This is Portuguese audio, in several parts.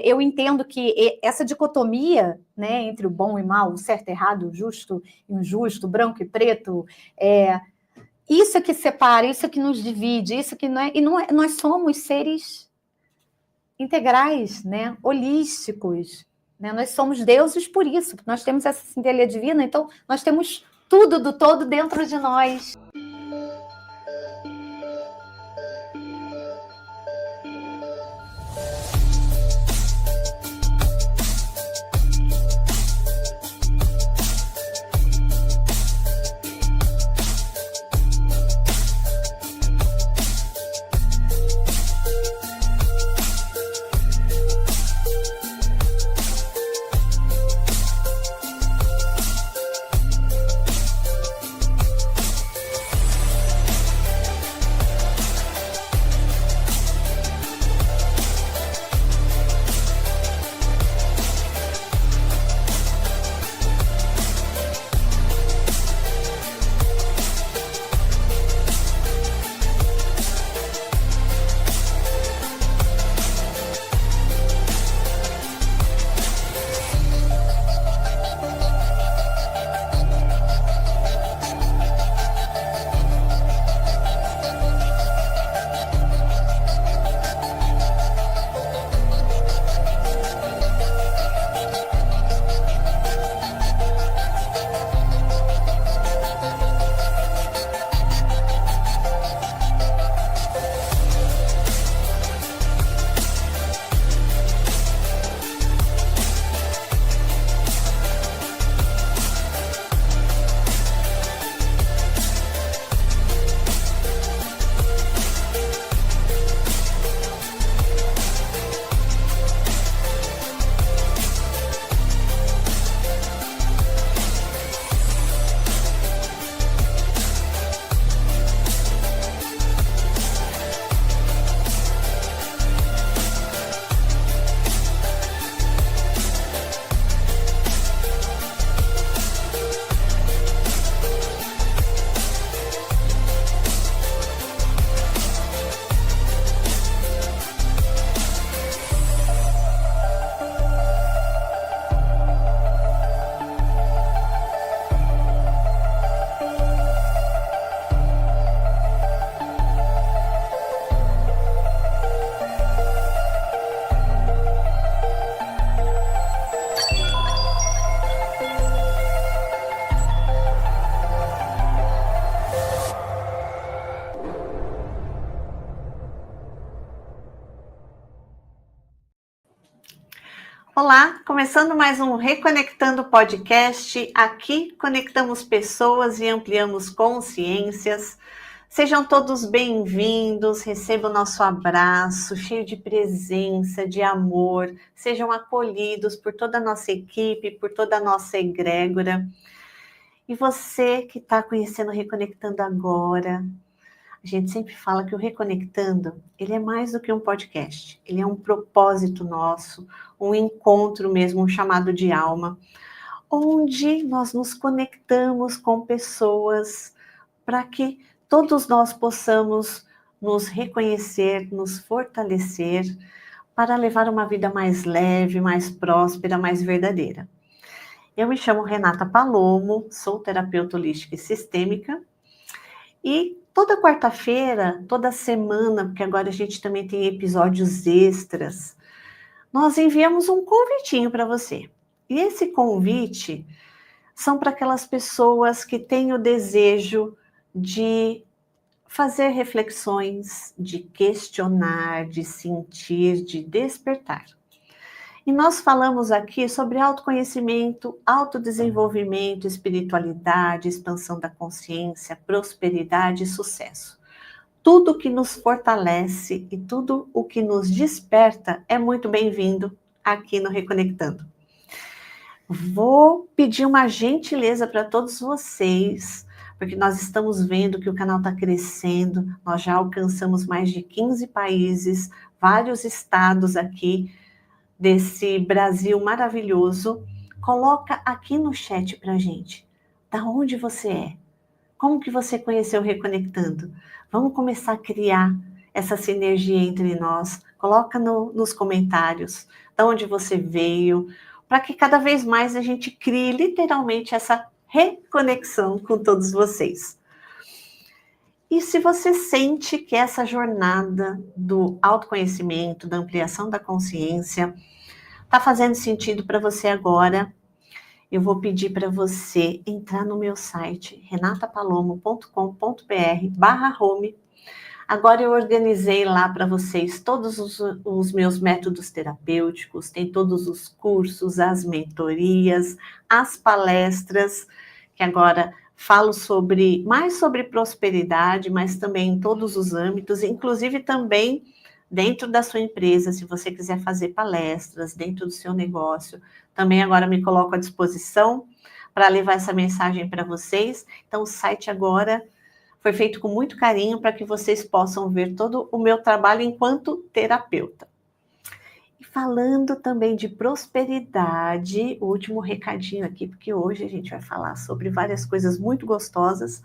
Eu entendo que essa dicotomia, né, entre o bom e o mal, o certo e errado, o justo e o injusto, branco e preto, isso é que separa, isso é que nos divide, isso que não é... E nós somos seres integrais, né, holísticos, né? Nós somos deuses por isso, porque nós temos essa centelha divina, então nós temos tudo do todo dentro de nós. Olá, começando mais um Reconectando Podcast. Aqui conectamos pessoas e ampliamos consciências. Sejam todos bem-vindos, recebam o nosso abraço, cheio de presença, de amor. Sejam acolhidos por toda a nossa equipe, por toda a nossa egrégora. E você que está conhecendo o Reconectando agora, a gente sempre fala que o Reconectando, ele é mais do que um podcast. Ele é um propósito nosso, um encontro mesmo, um chamado de alma, onde nós nos conectamos com pessoas para que todos nós possamos nos reconhecer, nos fortalecer, para levar uma vida mais leve, mais próspera, mais verdadeira. Eu me chamo Renata Palomo, sou terapeuta holística e sistêmica, e toda quarta-feira, toda semana, porque agora a gente também tem episódios extras, nós enviamos um convitinho para você. E esse convite são para aquelas pessoas que têm o desejo de fazer reflexões, de questionar, de sentir, de despertar. E nós falamos aqui sobre autoconhecimento, autodesenvolvimento, espiritualidade, expansão da consciência, prosperidade e sucesso. Tudo que nos fortalece e tudo o que nos desperta é muito bem-vindo aqui no Reconectando. Vou pedir uma gentileza para todos vocês, porque nós estamos vendo que o canal está crescendo, nós já alcançamos mais de 15 países, vários estados aqui desse Brasil maravilhoso. Coloca aqui no chat para a gente, da onde você é? Como que você conheceu o Reconectando? Vamos começar a criar essa sinergia entre nós. Coloca nos comentários. de onde você veio, para que cada vez mais a gente crie literalmente essa reconexão com todos vocês. E se você sente que essa jornada do autoconhecimento, da ampliação da consciência, está fazendo sentido para você agora, eu vou pedir para você entrar no meu site, renatapalomo.com.br/home. Agora eu organizei lá para vocês todos os meus métodos terapêuticos, tem todos os cursos, as mentorias, as palestras, que agora falo mais sobre prosperidade, mas também em todos os âmbitos, inclusive também dentro da sua empresa, se você quiser fazer palestras dentro do seu negócio, também agora me coloco à disposição para levar essa mensagem para vocês. Então o site agora foi feito com muito carinho para que vocês possam ver todo o meu trabalho enquanto terapeuta. E falando também de prosperidade, o último recadinho aqui, porque hoje a gente vai falar sobre várias coisas muito gostosas.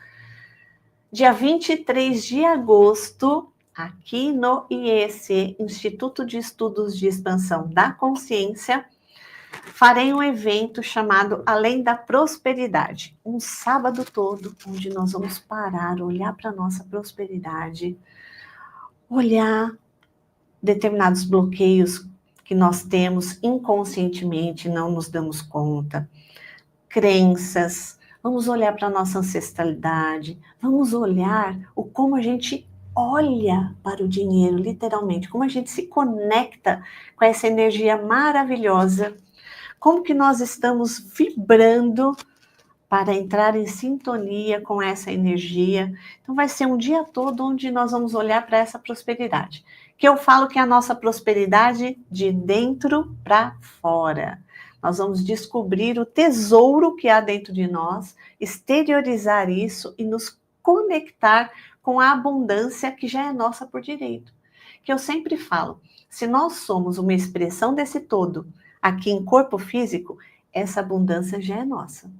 Dia 23 de agosto, aqui no IEC, Instituto de Estudos de Expansão da Consciência, farei um evento chamado Além da Prosperidade, um sábado todo, onde nós vamos parar, olhar para a nossa prosperidade, olhar determinados bloqueios que nós temos inconscientemente, não nos damos conta, crenças, vamos olhar para a nossa ancestralidade, vamos olhar como a gente olha para o dinheiro, literalmente, como a gente se conecta com essa energia maravilhosa, como que nós estamos vibrando para entrar em sintonia com essa energia. Então vai ser um dia todo onde nós vamos olhar para essa prosperidade, que eu falo que é a nossa prosperidade de dentro para fora. Nós vamos descobrir o tesouro que há dentro de nós, exteriorizar isso e nos conectar com a abundância que já é nossa por direito. Que eu sempre falo, se nós somos uma expressão desse todo, aqui em corpo físico, essa abundância já é nossa.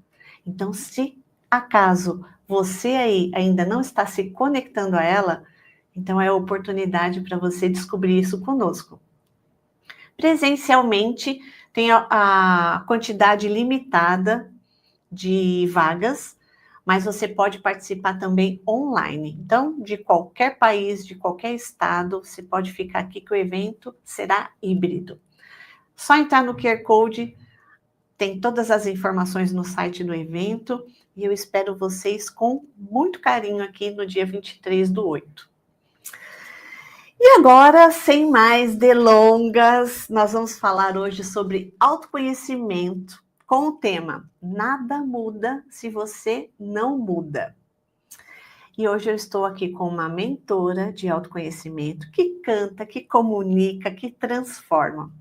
Então, se acaso você aí ainda não está se conectando a ela, então é a oportunidade para você descobrir isso conosco. Presencialmente, tem a quantidade limitada de vagas, mas você pode participar também online. Então, de qualquer país, de qualquer estado, você pode ficar aqui que o evento será híbrido. Só entrar no QR Code, tem todas as informações no site do evento, e eu espero vocês com muito carinho aqui no dia 23/8. E agora, sem mais delongas, nós vamos falar hoje sobre autoconhecimento, com o tema Nada muda se você não muda. E hoje eu estou aqui com uma mentora de autoconhecimento que canta, que comunica, que transforma.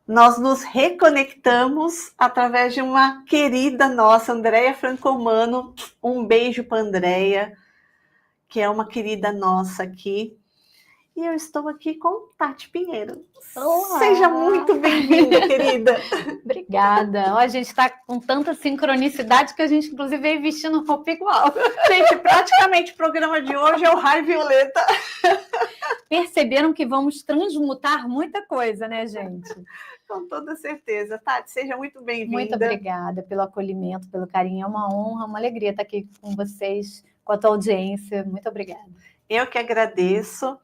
Nós nos reconectamos através de uma querida nossa, Andréia Francomano. Um beijo para a Andréia, que é uma querida nossa aqui. E eu estou aqui com Tati Pinheiro. Olá. Seja muito bem-vinda, querida. Obrigada. A gente está com tanta sincronicidade que a gente, inclusive, veio vestindo roupa igual. Gente, praticamente o programa de hoje é o Raio Violeta. Perceberam que vamos transmutar muita coisa, né, gente? Com toda certeza. Tati, seja muito bem-vinda. Muito obrigada pelo acolhimento, pelo carinho. É uma honra, uma alegria estar aqui com vocês, com a tua audiência. Muito obrigada. Eu que agradeço.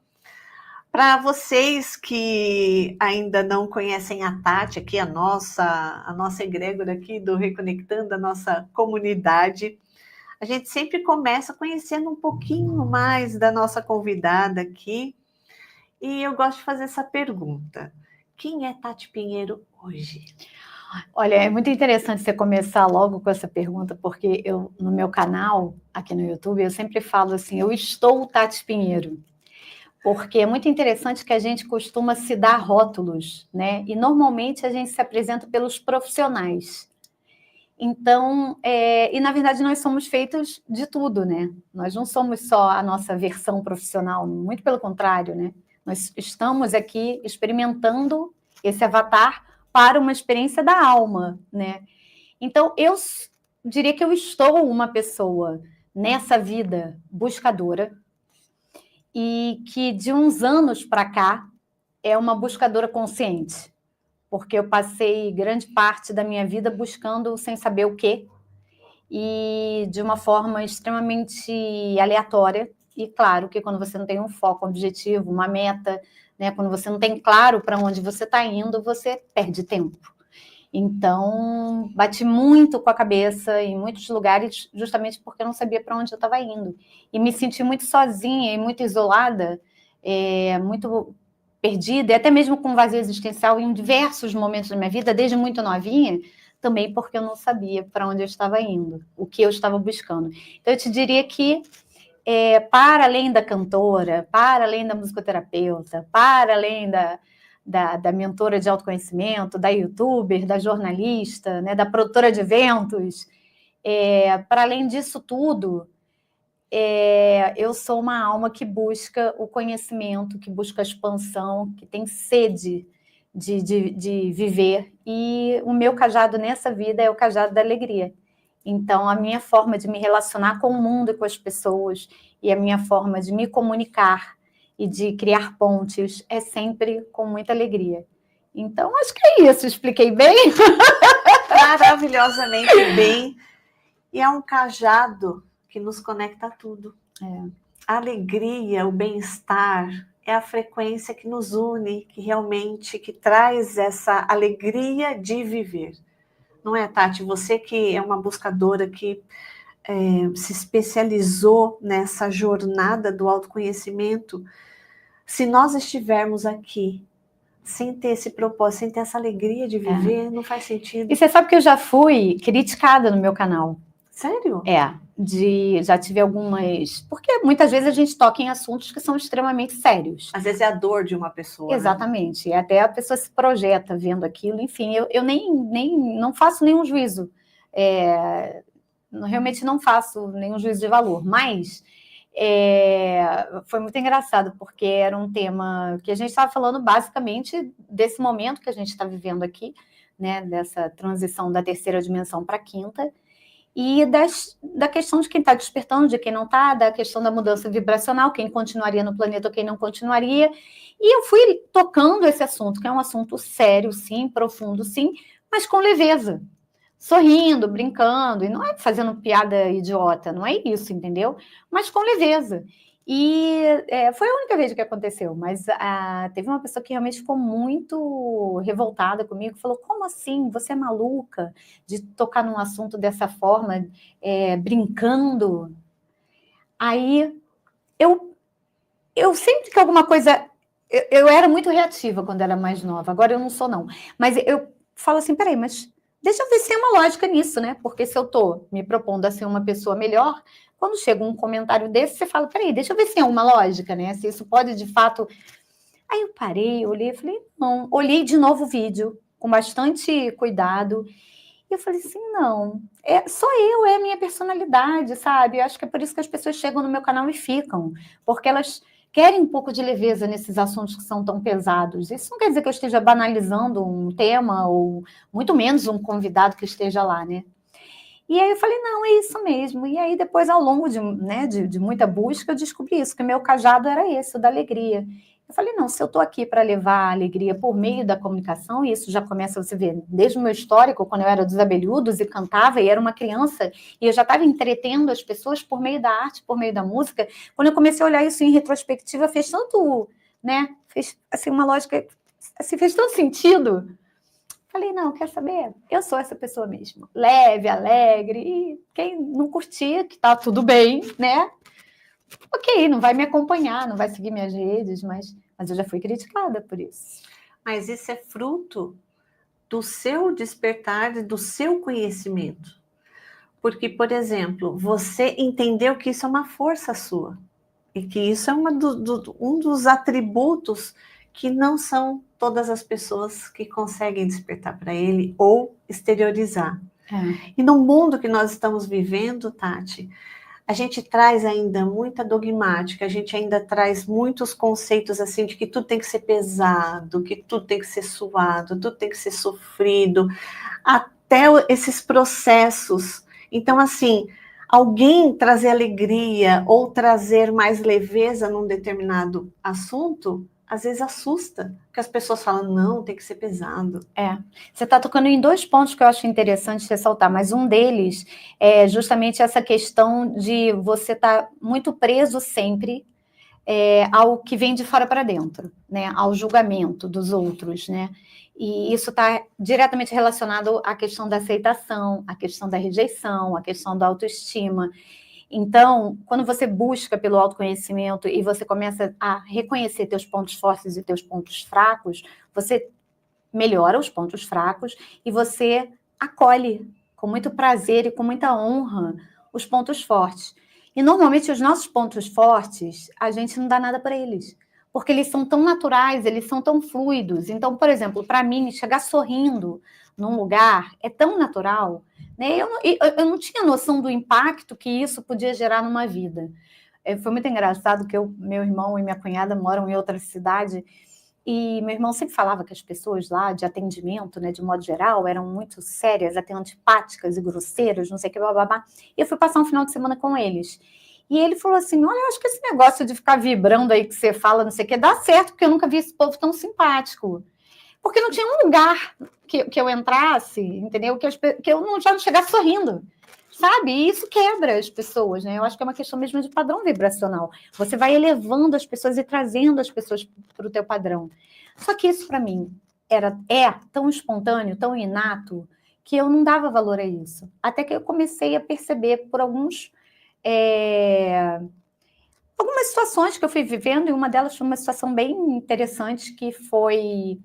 Para vocês que ainda não conhecem a Tati, aqui a nossa egrégora aqui do Reconectando, a nossa comunidade, a gente sempre começa conhecendo um pouquinho mais da nossa convidada aqui. E eu gosto de fazer essa pergunta. Quem é Tati Pinheiro hoje? Olha, é muito interessante você começar logo com essa pergunta, porque eu, no meu canal, aqui no YouTube, eu sempre falo assim, eu estou Tati Pinheiro. Porque é muito interessante que a gente costuma se dar rótulos, né? E normalmente a gente se apresenta pelos profissionais. Então, e na verdade nós somos feitos de tudo, né? Nós não somos só a nossa versão profissional, muito pelo contrário, né? Nós estamos aqui experimentando esse avatar para uma experiência da alma, né? Então, eu diria que eu estou uma pessoa nessa vida buscadora, e que de uns anos para cá é uma buscadora consciente. porque eu passei grande parte da minha vida buscando sem saber o quê, e de uma forma extremamente aleatória. E claro que quando você não tem um foco, um objetivo, uma meta, né, quando você não tem claro para onde você está indo, você perde tempo. Então, bati muito com a cabeça em muitos lugares, justamente porque eu não sabia para onde eu estava indo. E me senti muito sozinha e muito isolada, muito perdida, e até mesmo com vazio existencial em diversos momentos da minha vida, desde muito novinha, também porque eu não sabia para onde eu estava indo, o que eu estava buscando. Então, eu te diria que, para além da cantora, para além da musicoterapeuta, para além da mentora de autoconhecimento, da youtuber, da jornalista, né, da produtora de eventos, para além disso tudo, eu sou uma alma que busca o conhecimento, que busca a expansão, que tem sede de viver, e o meu cajado nessa vida é o cajado da alegria. Então, a minha forma de me relacionar com o mundo e com as pessoas, e a minha forma de me comunicar e de criar pontes é sempre com muita alegria. Então, acho que é isso. Expliquei bem? Maravilhosamente bem. E é um cajado que nos conecta a tudo. A alegria, o bem-estar, é a frequência que nos une, que realmente que traz essa alegria de viver. Não é, Tati? Você que é uma buscadora que se especializou nessa jornada do autoconhecimento, se nós estivermos aqui sem ter esse propósito, sem ter essa alegria de viver, não faz sentido. E você sabe que eu já fui criticada no meu canal. Sério? Já tive algumas... Porque muitas vezes a gente toca em assuntos que são extremamente sérios. Às vezes é a dor de uma pessoa. Exatamente. Né? E até a pessoa se projeta vendo aquilo. Enfim, eu não faço nenhum juízo. Realmente não faço nenhum juízo de valor. Mas foi muito engraçado, porque era um tema que a gente estava falando basicamente desse momento que a gente está vivendo aqui, né? Dessa transição da terceira dimensão para a quinta. E da questão de quem está despertando, de quem não está, da questão da mudança vibracional, quem continuaria no planeta ou quem não continuaria. E eu fui tocando esse assunto, que é um assunto sério, sim, profundo, sim, mas com leveza. Sorrindo, brincando, e não é fazendo piada idiota, não é isso, entendeu? Mas com leveza. E foi a única vez que aconteceu, mas teve uma pessoa que realmente ficou muito revoltada comigo, falou, como assim, você é maluca de tocar num assunto dessa forma, brincando? Aí, eu sempre que alguma coisa... Eu era muito reativa quando era mais nova, agora eu não sou não, mas eu falo assim, peraí, mas deixa eu ver se tem uma lógica nisso, né? Porque se eu estou me propondo a ser uma pessoa melhor... Quando chega um comentário desse, você fala, peraí, deixa eu ver se tem uma lógica, né? Se isso pode, de fato... Aí eu parei, olhei, falei, não. Olhei de novo o vídeo, com bastante cuidado, e eu falei assim, não, sou eu, é a minha personalidade, sabe? Eu acho que é por isso que as pessoas chegam no meu canal e ficam, porque elas querem um pouco de leveza nesses assuntos que são tão pesados. Isso não quer dizer que eu esteja banalizando um tema, ou muito menos um convidado que esteja lá, né? E aí eu falei, não, é isso mesmo. E aí depois, ao longo de muita busca, eu descobri isso, que o meu cajado era esse, o da alegria. Eu falei, não, se eu estou aqui para levar a alegria por meio da comunicação, e isso já começa, você ver, desde o meu histórico, quando eu era dos Abelhudos e cantava, e era uma criança, e eu já estava entretendo as pessoas por meio da arte, por meio da música. Quando eu comecei a olhar isso em retrospectiva, fez tanto, né, fez assim, uma lógica, assim, fez tanto sentido. Falei, não, quer saber? Eu sou essa pessoa mesmo. Leve, alegre, e quem não curtir, que tá tudo bem, né? Ok, não vai me acompanhar, não vai seguir minhas redes, mas eu já fui criticada por isso. Mas isso é fruto do seu despertar, do seu conhecimento. Porque, por exemplo, você entendeu que isso é uma força sua. E que isso é um dos atributos que não são todas as pessoas que conseguem despertar para ele ou exteriorizar. E no mundo que nós estamos vivendo, Tati, a gente traz ainda muita dogmática, a gente ainda traz muitos conceitos assim de que tudo tem que ser pesado, que tudo tem que ser suado, tudo tem que ser sofrido, até esses processos. Então, assim, alguém trazer alegria ou trazer mais leveza num determinado assunto às vezes assusta, porque as pessoas falam, não, tem que ser pesado. Você está tocando em 2 pontos que eu acho interessante ressaltar, mas um deles é justamente essa questão de você estar muito preso sempre ao que vem de fora para dentro, né? Ao julgamento dos outros, né? E isso está diretamente relacionado à questão da aceitação, à questão da rejeição, à questão da autoestima. Então, quando você busca pelo autoconhecimento e você começa a reconhecer teus pontos fortes e teus pontos fracos, você melhora os pontos fracos e você acolhe com muito prazer e com muita honra os pontos fortes. E normalmente os nossos pontos fortes, a gente não dá nada para eles, porque eles são tão naturais, eles são tão fluidos. Então, por exemplo, para mim, chegar sorrindo num lugar é tão natural, né? Eu não tinha noção do impacto que isso podia gerar numa vida. Foi muito engraçado que meu irmão e minha cunhada moram em outra cidade e meu irmão sempre falava que as pessoas lá de atendimento, né, de modo geral, eram muito sérias, até antipáticas e grosseiras, não sei o que, blá, blá, blá. E eu fui passar um final de semana com eles. E ele falou assim, olha, eu acho que esse negócio de ficar vibrando aí que você fala, não sei o que, dá certo, porque eu nunca vi esse povo tão simpático. Porque não tinha um lugar que eu entrasse, entendeu? Que eu já não chegasse sorrindo, sabe? E isso quebra as pessoas, né? Eu acho que é uma questão mesmo de padrão vibracional. Você vai elevando as pessoas e trazendo as pessoas para o teu padrão. Só que isso, para mim, é tão espontâneo, tão inato, que eu não dava valor a isso. Até que eu comecei a perceber por algumas situações que eu fui vivendo, e uma delas foi uma situação bem interessante, que foi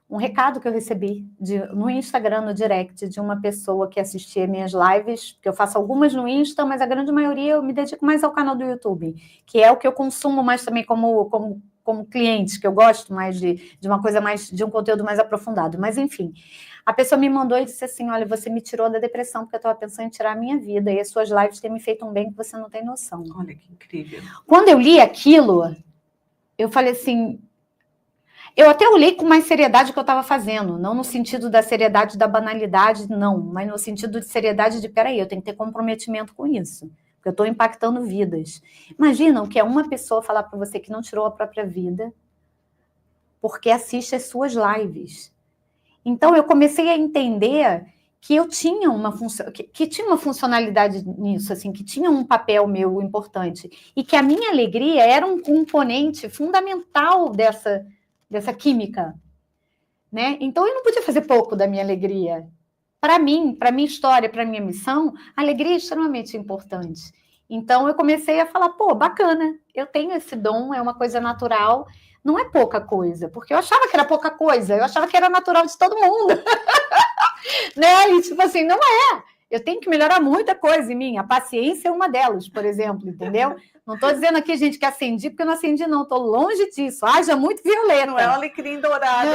um recado que eu recebi no Instagram, no direct, de uma pessoa que assistia minhas lives, que eu faço algumas no Insta, mas a grande maioria eu me dedico mais ao canal do YouTube, que é o que eu consumo mais também como cliente, que eu gosto mais de uma coisa mais, de um conteúdo mais aprofundado. Mas, enfim, a pessoa me mandou e disse assim, olha, você me tirou da depressão, porque eu estava pensando em tirar a minha vida, e as suas lives têm me feito um bem que você não tem noção. Olha que incrível. Quando eu li aquilo, eu falei assim... Eu até olhei com mais seriedade o que eu estava fazendo, não no sentido da seriedade da banalidade, não, mas no sentido de seriedade de, peraí, eu tenho que ter comprometimento com isso, porque eu estou impactando vidas. Imagina o que é uma pessoa falar para você que não tirou a própria vida porque assiste as suas lives. Então, eu comecei a entender que eu tinha que tinha uma funcionalidade nisso, assim, que tinha um papel meu importante, e que a minha alegria era um componente fundamental dessa química, né? Então, eu não podia fazer pouco da minha alegria. Para mim, para minha história, para minha missão, a alegria é extremamente importante. Então, eu comecei a falar, pô, bacana, eu tenho esse dom, é uma coisa natural, não é pouca coisa, porque eu achava que era pouca coisa, eu achava que era natural de todo mundo. Né? E, tipo assim, não é. Eu tenho que melhorar muita coisa em mim. A paciência é uma delas, por exemplo, entendeu? Não estou dizendo aqui, gente, que acendi, porque eu não acendi, não. Estou longe disso. Haja muito violeta. Não é o alecrim dourado.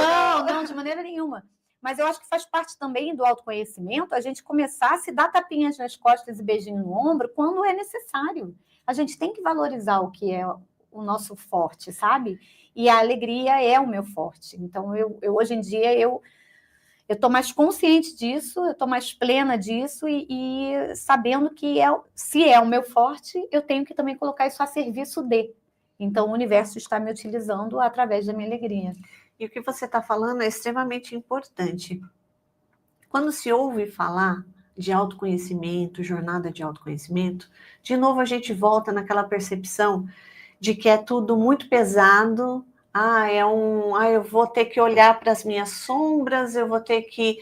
Não, de maneira nenhuma. Mas eu acho que faz parte também do autoconhecimento a gente começar a se dar tapinhas nas costas e beijinho no ombro quando é necessário. A gente tem que valorizar o que é o nosso forte, sabe? E a alegria é o meu forte. Então, eu hoje em dia, eu estou mais consciente disso, eu estou mais plena disso e sabendo que se é o meu forte, eu tenho que também colocar isso a serviço de. Então, o universo está me utilizando através da minha alegria. E o que você está falando é extremamente importante. Quando se ouve falar de autoconhecimento, jornada de autoconhecimento, de novo a gente volta naquela percepção de que é tudo muito pesado. Eu vou ter que olhar para as minhas sombras, eu vou ter que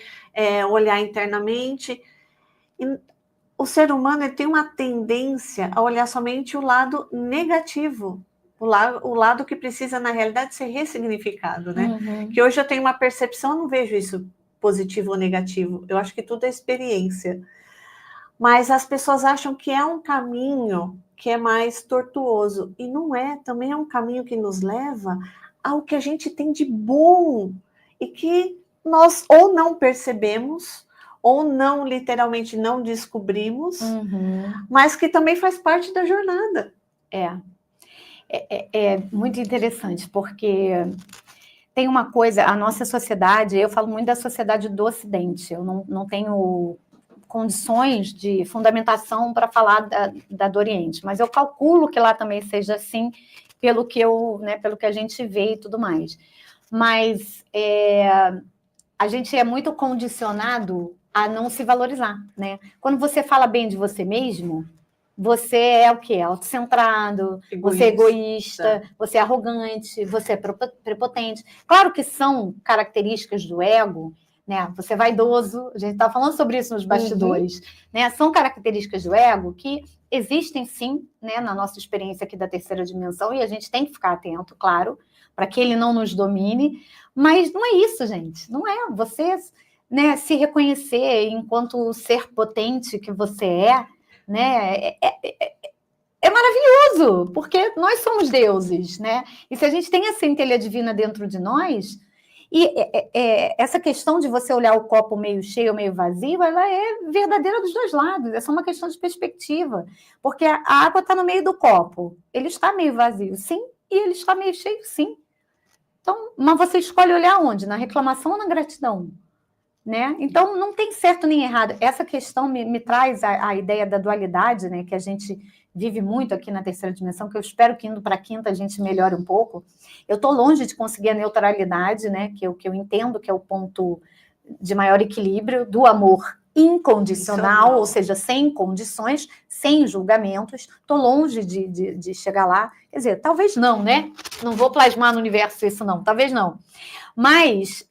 olhar internamente. E o ser humano ele tem uma tendência a olhar somente o lado negativo, o lado que precisa, na realidade, ser ressignificado, né? Uhum. Que hoje eu tenho uma percepção, eu não vejo isso positivo ou negativo, eu acho que tudo é experiência. Mas as pessoas acham que é um caminho que é mais tortuoso, e não é, também é um caminho que nos leva ao que a gente tem de bom, e que nós ou não percebemos, ou não, literalmente, não descobrimos, mas que também faz parte da jornada. É muito interessante, porque tem uma coisa, a nossa sociedade, eu falo muito da sociedade do Ocidente, eu não tenho condições de fundamentação para falar da do Oriente, mas eu calculo que lá também seja assim, pelo que pelo que a gente vê e tudo mais. Mas a gente é muito condicionado a não se valorizar, né? Quando você fala bem de você mesmo, você é o quê? Autocentrado, você é egoísta, você é arrogante, você é prepotente. Claro que são características do ego, né? Você é vaidoso, a gente está falando sobre isso nos bastidores, né? São características do ego que existem sim, né, na nossa experiência aqui da terceira dimensão, e a gente tem que ficar atento, claro, para que ele não nos domine, mas não é isso, gente, não é. Você, né, se reconhecer enquanto ser potente que você né, é maravilhoso, porque nós somos deuses, né? E se a gente tem a centelha divina dentro de nós, e essa questão de você olhar o copo meio cheio ou meio vazio, ela é verdadeira dos dois lados, é só uma questão de perspectiva, porque a água está no meio do copo, ele está meio vazio, sim, e ele está meio cheio, sim. Então, mas você escolhe olhar onde? Na reclamação ou na gratidão? Né? Então, não tem certo nem errado. Essa questão me traz a ideia da dualidade, né, que a gente vive muito aqui na terceira dimensão, que eu espero que indo para a quinta a gente melhore um pouco. Eu estou longe de conseguir a neutralidade, né, que eu entendo que é o ponto de maior equilíbrio do amor incondicional, ou seja, sem condições, sem julgamentos. Estou longe de chegar lá. Quer dizer, talvez não, né? Não vou plasmar no universo isso não, talvez não. Mas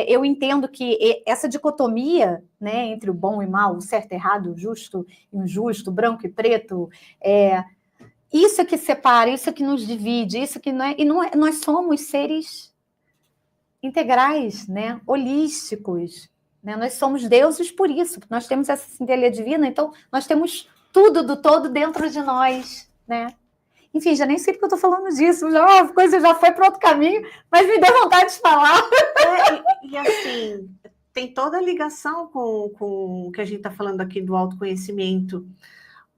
eu entendo que essa dicotomia, né, entre o bom e mal, o certo e errado, o justo e o injusto, branco e preto, isso é que separa, isso é que nos divide, isso que não é. E não é, nós somos seres integrais, né, holísticos. Né? Nós somos deuses por isso, porque nós temos essa centelha divina, então nós temos tudo do todo dentro de nós, né? Enfim, já nem sei porque eu estou falando disso, a coisa já foi para outro caminho, mas me deu vontade de falar. E assim, tem toda a ligação com o que a gente está falando aqui do autoconhecimento,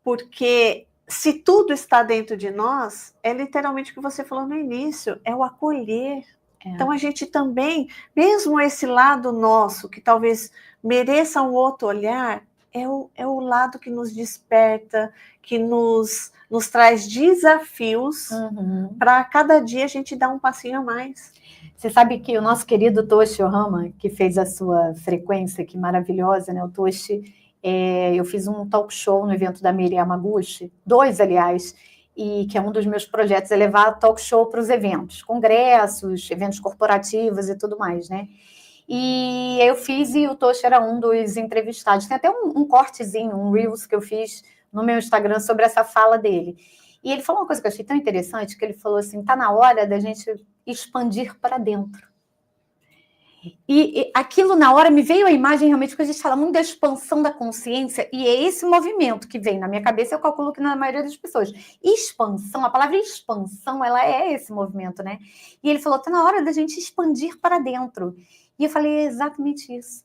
porque se tudo está dentro de nós, é literalmente o que você falou no início, é o acolher. Então a gente também, mesmo esse lado nosso, que talvez mereça um outro olhar, é o lado que nos desperta, que nos traz desafios para cada dia a gente dar um passinho a mais. Você sabe que o nosso querido Toshi Ohama, que fez a sua frequência, que maravilhosa, né? O Toshi, eu fiz um talk show no evento da Miri Yamaguchi, 2, aliás, e que é um dos meus projetos, é levar talk show para os eventos, congressos, eventos corporativos e tudo mais, né? E eu fiz, e o Toshi era um dos entrevistados. Tem até um cortezinho, um Reels que eu fiz no meu Instagram sobre essa fala dele. E ele falou uma coisa que eu achei tão interessante, que ele falou assim, está na hora da gente expandir para dentro. E aquilo na hora me veio a imagem realmente, porque a gente fala muito da expansão da consciência, e é esse movimento que vem na minha cabeça, eu calculo que na maioria das pessoas. Expansão, a palavra expansão, ela é esse movimento, né? E ele falou, está na hora da gente expandir para dentro. E eu falei, é exatamente isso.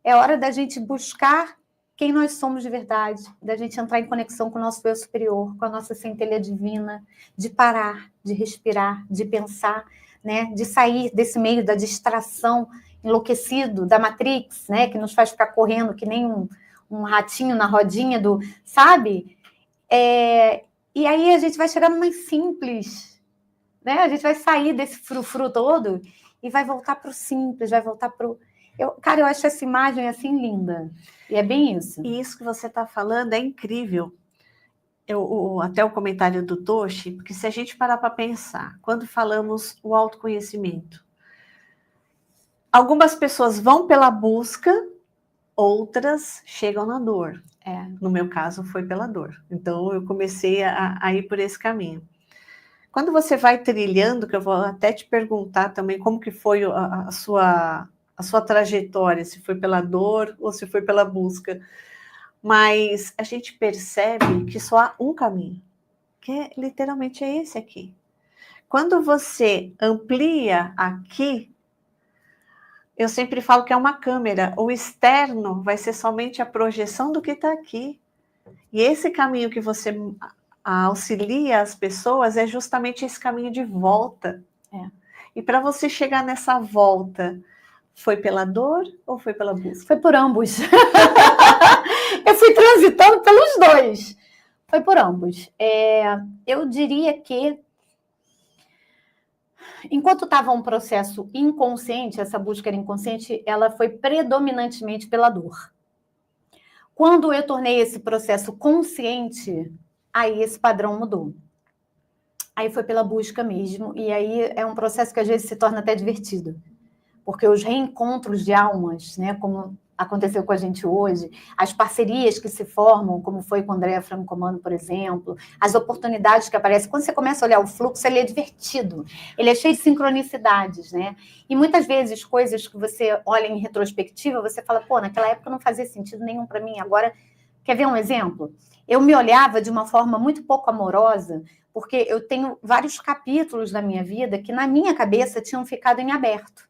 É hora da gente buscar quem nós somos de verdade, da gente entrar em conexão com o nosso eu superior, com a nossa centelha divina, de parar, de respirar, de pensar, né, de sair desse meio da distração enlouquecido da Matrix, né, que nos faz ficar correndo que nem um ratinho na rodinha do, sabe? E aí a gente vai chegar no mais simples, né? A gente vai sair desse frufru todo e vai voltar para o simples, vai voltar para o... Cara, eu acho essa imagem assim linda. E é bem isso. E isso que você está falando é incrível. Até o comentário do Toshi, porque se a gente parar para pensar, quando falamos o autoconhecimento, algumas pessoas vão pela busca, outras chegam na dor. No meu caso, foi pela dor. Então, eu comecei a ir por esse caminho. Quando você vai trilhando, que eu vou até te perguntar também como que foi a sua trajetória, se foi pela dor ou se foi pela busca, mas a gente percebe que só há um caminho, que literalmente é esse aqui. Quando você amplia aqui, eu sempre falo que é uma câmera, o externo vai ser somente a projeção do que está aqui. E esse caminho que você auxilia as pessoas é justamente esse caminho de volta. E para você chegar nessa volta, foi pela dor ou foi pela busca? Foi por ambos. Eu fui transitando pelos dois. Foi por ambos. Eu diria que enquanto estava um processo inconsciente, essa busca era inconsciente, ela foi predominantemente pela dor. Quando eu tornei esse processo consciente, aí esse padrão mudou. Aí foi pela busca mesmo, e aí é um processo que às vezes se torna até divertido, porque os reencontros de almas, né, como aconteceu com a gente hoje, as parcerias que se formam, como foi com o Andréa Franco-Comando, por exemplo, as oportunidades que aparecem, quando você começa a olhar o fluxo, ele é divertido, ele é cheio de sincronicidades, né? E muitas vezes coisas que você olha em retrospectiva, você fala, pô, naquela época não fazia sentido nenhum para mim, agora, quer ver um exemplo? Eu me olhava de uma forma muito pouco amorosa, porque eu tenho vários capítulos da minha vida que na minha cabeça tinham ficado em aberto.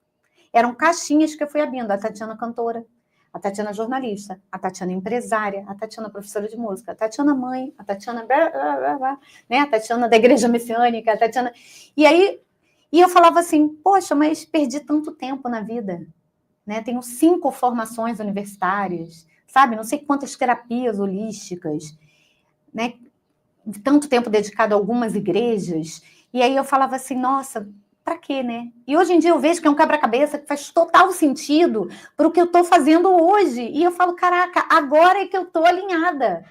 Eram caixinhas que eu fui abrindo, a Tatiana cantora, a Tatiana jornalista, a Tatiana empresária, a Tatiana professora de música, a Tatiana mãe, a Tatiana, né? A Tatiana da igreja messiânica, a Tatiana... E aí, eu falava assim, poxa, mas perdi tanto tempo na vida, né? Tenho 5 formações universitárias, sabe? Não sei quantas terapias holísticas, né? Tanto tempo dedicado a algumas igrejas. E aí eu falava assim, nossa, para quê, né? E hoje em dia eu vejo que é um quebra-cabeça que faz total sentido para o que eu estou fazendo hoje. E eu falo, caraca, agora é que eu estou alinhada.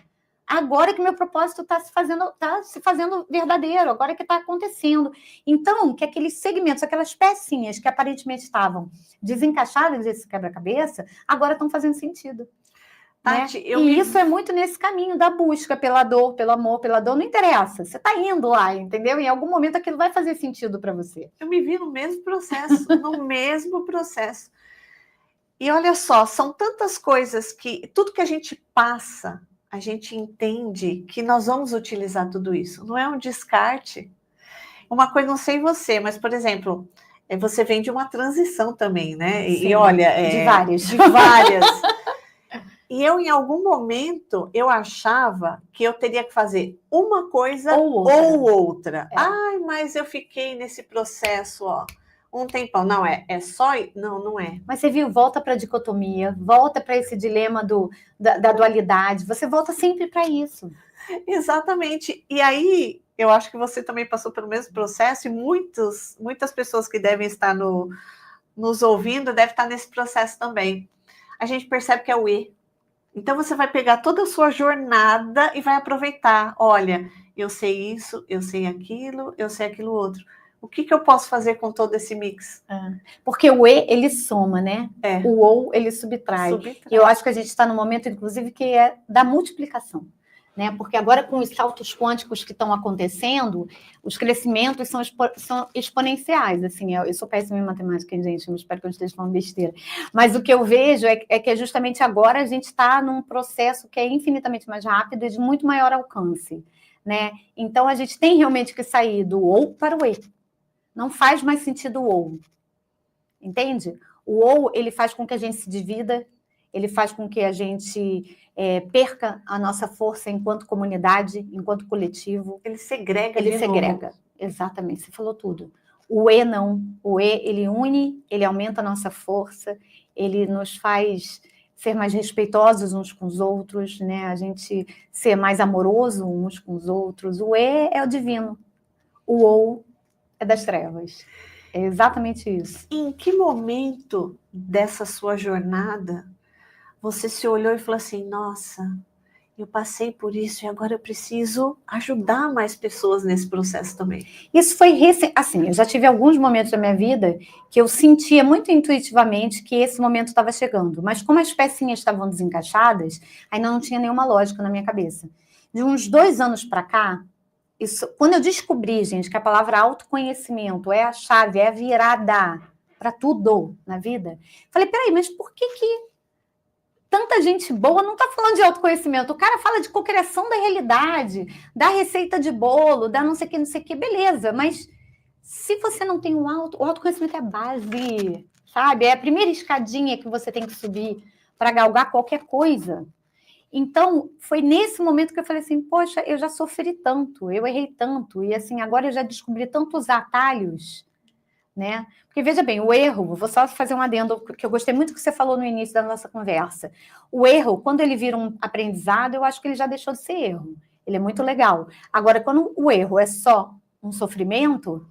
Agora é que meu propósito está se fazendo verdadeiro, agora é que está acontecendo. Então, que aqueles segmentos, aquelas pecinhas que aparentemente estavam desencaixadas desse quebra-cabeça, agora estão fazendo sentido. Tati, né? Isso é muito nesse caminho da busca pela dor, pelo amor, pela dor, não interessa. Você está indo lá, entendeu? Em algum momento aquilo vai fazer sentido para você. Eu me vi no mesmo processo, no mesmo processo. E olha só, são tantas coisas que tudo que a gente passa, a gente entende que nós vamos utilizar tudo isso. Não é um descarte. Uma coisa, não sei você, mas, por exemplo, você vem de uma transição também, né? Sim, e olha... de várias. De várias. E eu, em algum momento, eu achava que eu teria que fazer uma coisa ou outra. Ai, mas eu fiquei nesse processo, ó, um tempão. Não, é só... Não, não é. Mas você viu, volta para a dicotomia, volta para esse dilema da dualidade. Você volta sempre para isso. Exatamente. E aí, eu acho que você também passou pelo mesmo processo e muitas pessoas que devem estar nos ouvindo devem estar nesse processo também. A gente percebe que é o E. Então, você vai pegar toda a sua jornada e vai aproveitar. Olha, eu sei isso, eu sei aquilo outro. O que eu posso fazer com todo esse mix? Porque o E, ele soma, né? O OU, ele subtrai. E eu acho que a gente está no momento, inclusive, que é da multiplicação. Né? Porque agora, com os saltos quânticos que estão acontecendo, os crescimentos são exponenciais. Assim, eu sou péssima em matemática, gente, eu espero que eu não esteja falando besteira. Mas o que eu vejo é que justamente agora a gente está num processo que é infinitamente mais rápido e de muito maior alcance. Né? Então, a gente tem realmente que sair do OU para o E. Não faz mais sentido o OU. Entende? O OU, ele faz com que a gente se divida, ele faz com que a gente perca a nossa força enquanto comunidade, enquanto coletivo. Ele segrega. Ele segrega, exatamente, você falou tudo. O E não. O E, ele une, ele aumenta a nossa força, ele nos faz ser mais respeitosos uns com os outros, né? A gente ser mais amoroso uns com os outros. O E é o divino. O OU é das trevas. É exatamente isso. Em que momento dessa sua jornada você se olhou e falou assim, nossa, eu passei por isso e agora eu preciso ajudar mais pessoas nesse processo também? Isso foi assim, eu já tive alguns momentos da minha vida que eu sentia muito intuitivamente que esse momento estava chegando, mas como as pecinhas estavam desencaixadas, ainda não tinha nenhuma lógica na minha cabeça. De uns 2 anos para cá, quando eu descobri, gente, que a palavra autoconhecimento é a chave, é a virada para tudo na vida, falei, peraí, mas por que tanta gente boa não está falando de autoconhecimento? O cara fala de cocriação da realidade, da receita de bolo, da não sei o que, beleza, mas se você não tem o autoconhecimento é a base, sabe? É a primeira escadinha que você tem que subir para galgar qualquer coisa. Então, foi nesse momento que eu falei assim, poxa, eu já sofri tanto, eu errei tanto, e assim, agora eu já descobri tantos atalhos, né? Porque, veja bem, o erro, vou só fazer um adendo, que eu gostei muito que você falou no início da nossa conversa. O erro, quando ele vira um aprendizado, eu acho que ele já deixou de ser erro. Ele é muito legal. Agora, quando o erro é só um sofrimento,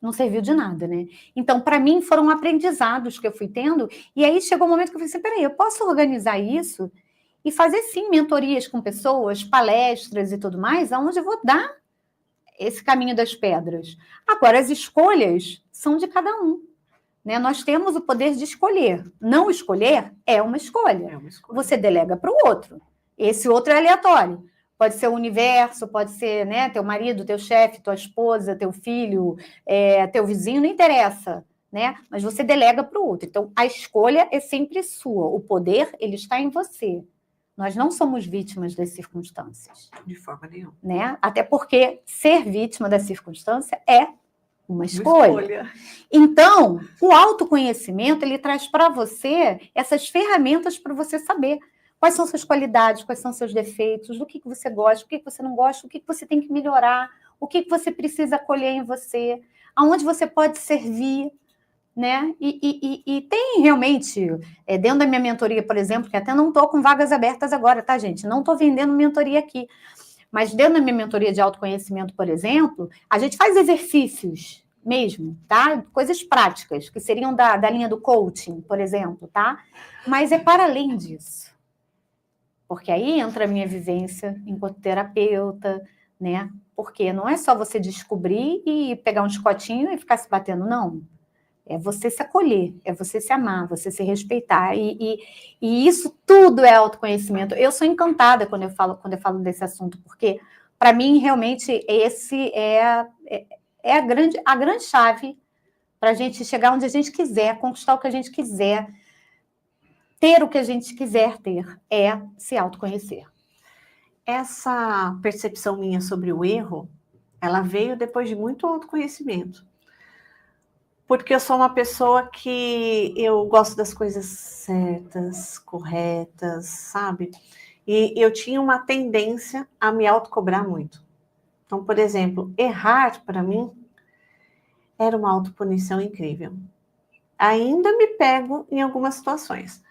não serviu de nada, né? Então, para mim, foram aprendizados que eu fui tendo, e aí chegou um momento que eu falei assim, peraí, eu posso organizar isso e fazer, sim, mentorias com pessoas, palestras e tudo mais, aonde eu vou dar esse caminho das pedras. Agora, as escolhas são de cada um, né? Nós temos o poder de escolher. Não escolher é uma escolha. É uma escolha. Você delega para o outro. Esse outro é aleatório. Pode ser o universo, pode ser, né, teu marido, teu chefe, tua esposa, teu filho, teu vizinho, não interessa, né? Mas você delega para o outro. Então, a escolha é sempre sua. O poder, ele está em você. Nós não somos vítimas das circunstâncias. De forma nenhuma. Né? Até porque ser vítima da circunstância é uma escolha. Então, o autoconhecimento, ele traz para você essas ferramentas para você saber quais são suas qualidades, quais são seus defeitos, do que você gosta, o que você não gosta, o que você tem que melhorar, o que você precisa acolher em você, aonde você pode servir, né? E tem realmente, dentro da minha mentoria, por exemplo, que até não estou com vagas abertas agora, tá, gente? Não estou vendendo mentoria aqui. Mas dentro da minha mentoria de autoconhecimento, por exemplo, a gente faz exercícios mesmo, tá? Coisas práticas, que seriam da linha do coaching, por exemplo, tá? Mas é para além disso. Porque aí entra a minha vivência enquanto terapeuta, né? Porque não é só você descobrir e pegar um chicotinho e ficar se batendo, não. É você se acolher, é você se amar, você se respeitar. E isso tudo é autoconhecimento. Eu sou encantada quando eu falo desse assunto, porque, para mim, realmente, esse é a grande chave para a gente chegar onde a gente quiser, conquistar o que a gente quiser, ter o que a gente quiser ter, é se autoconhecer. Essa percepção minha sobre o erro, ela veio depois de muito autoconhecimento. Porque eu sou uma pessoa que eu gosto das coisas certas, corretas, sabe? E eu tinha uma tendência a me autocobrar muito. Então, por exemplo, errar para mim era uma autopunição incrível. Ainda me pego em algumas situações.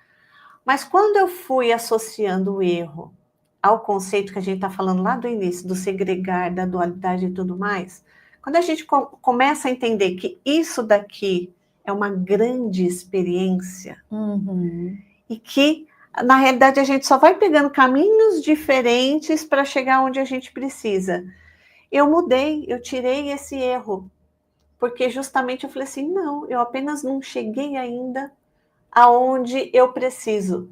Mas quando eu fui associando o erro ao conceito que a gente está falando lá do início, do segregar, da dualidade e tudo mais, quando a gente começa a entender que isso daqui é uma grande experiência, e que, na realidade, a gente só vai pegando caminhos diferentes para chegar onde a gente precisa. Eu mudei, eu tirei esse erro, porque justamente eu falei assim, não, eu apenas não cheguei ainda aonde eu preciso.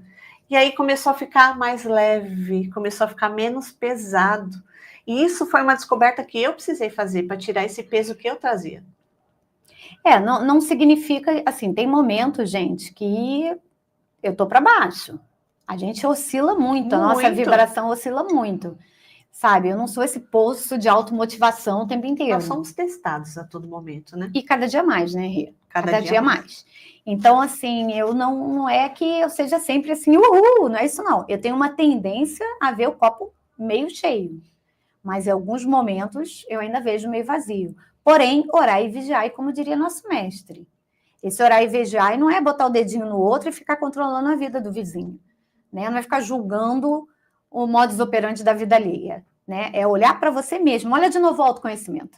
E aí começou a ficar mais leve, começou a ficar menos pesado. E isso foi uma descoberta que eu precisei fazer para tirar esse peso que eu trazia. Não significa, assim, tem momentos, gente, que eu tô para baixo. A gente oscila muito, a nossa vibração oscila muito. Sabe, eu não sou esse poço de automotivação o tempo inteiro. Nós somos testados a todo momento, né? E cada dia mais, né, Rê? Cada dia mais. Então, assim, eu não é que eu seja sempre assim, uhul, não é isso não. Eu tenho uma tendência a ver o copo meio cheio. Mas em alguns momentos eu ainda vejo meio vazio. Porém, orar e vigiar, como diria nosso mestre. Esse orar e vigiar não é botar o dedinho no outro e ficar controlando a vida do vizinho. Né? Não é ficar julgando o modus operandi da vida alheia. Né? É olhar para você mesmo. Olha de novo o autoconhecimento.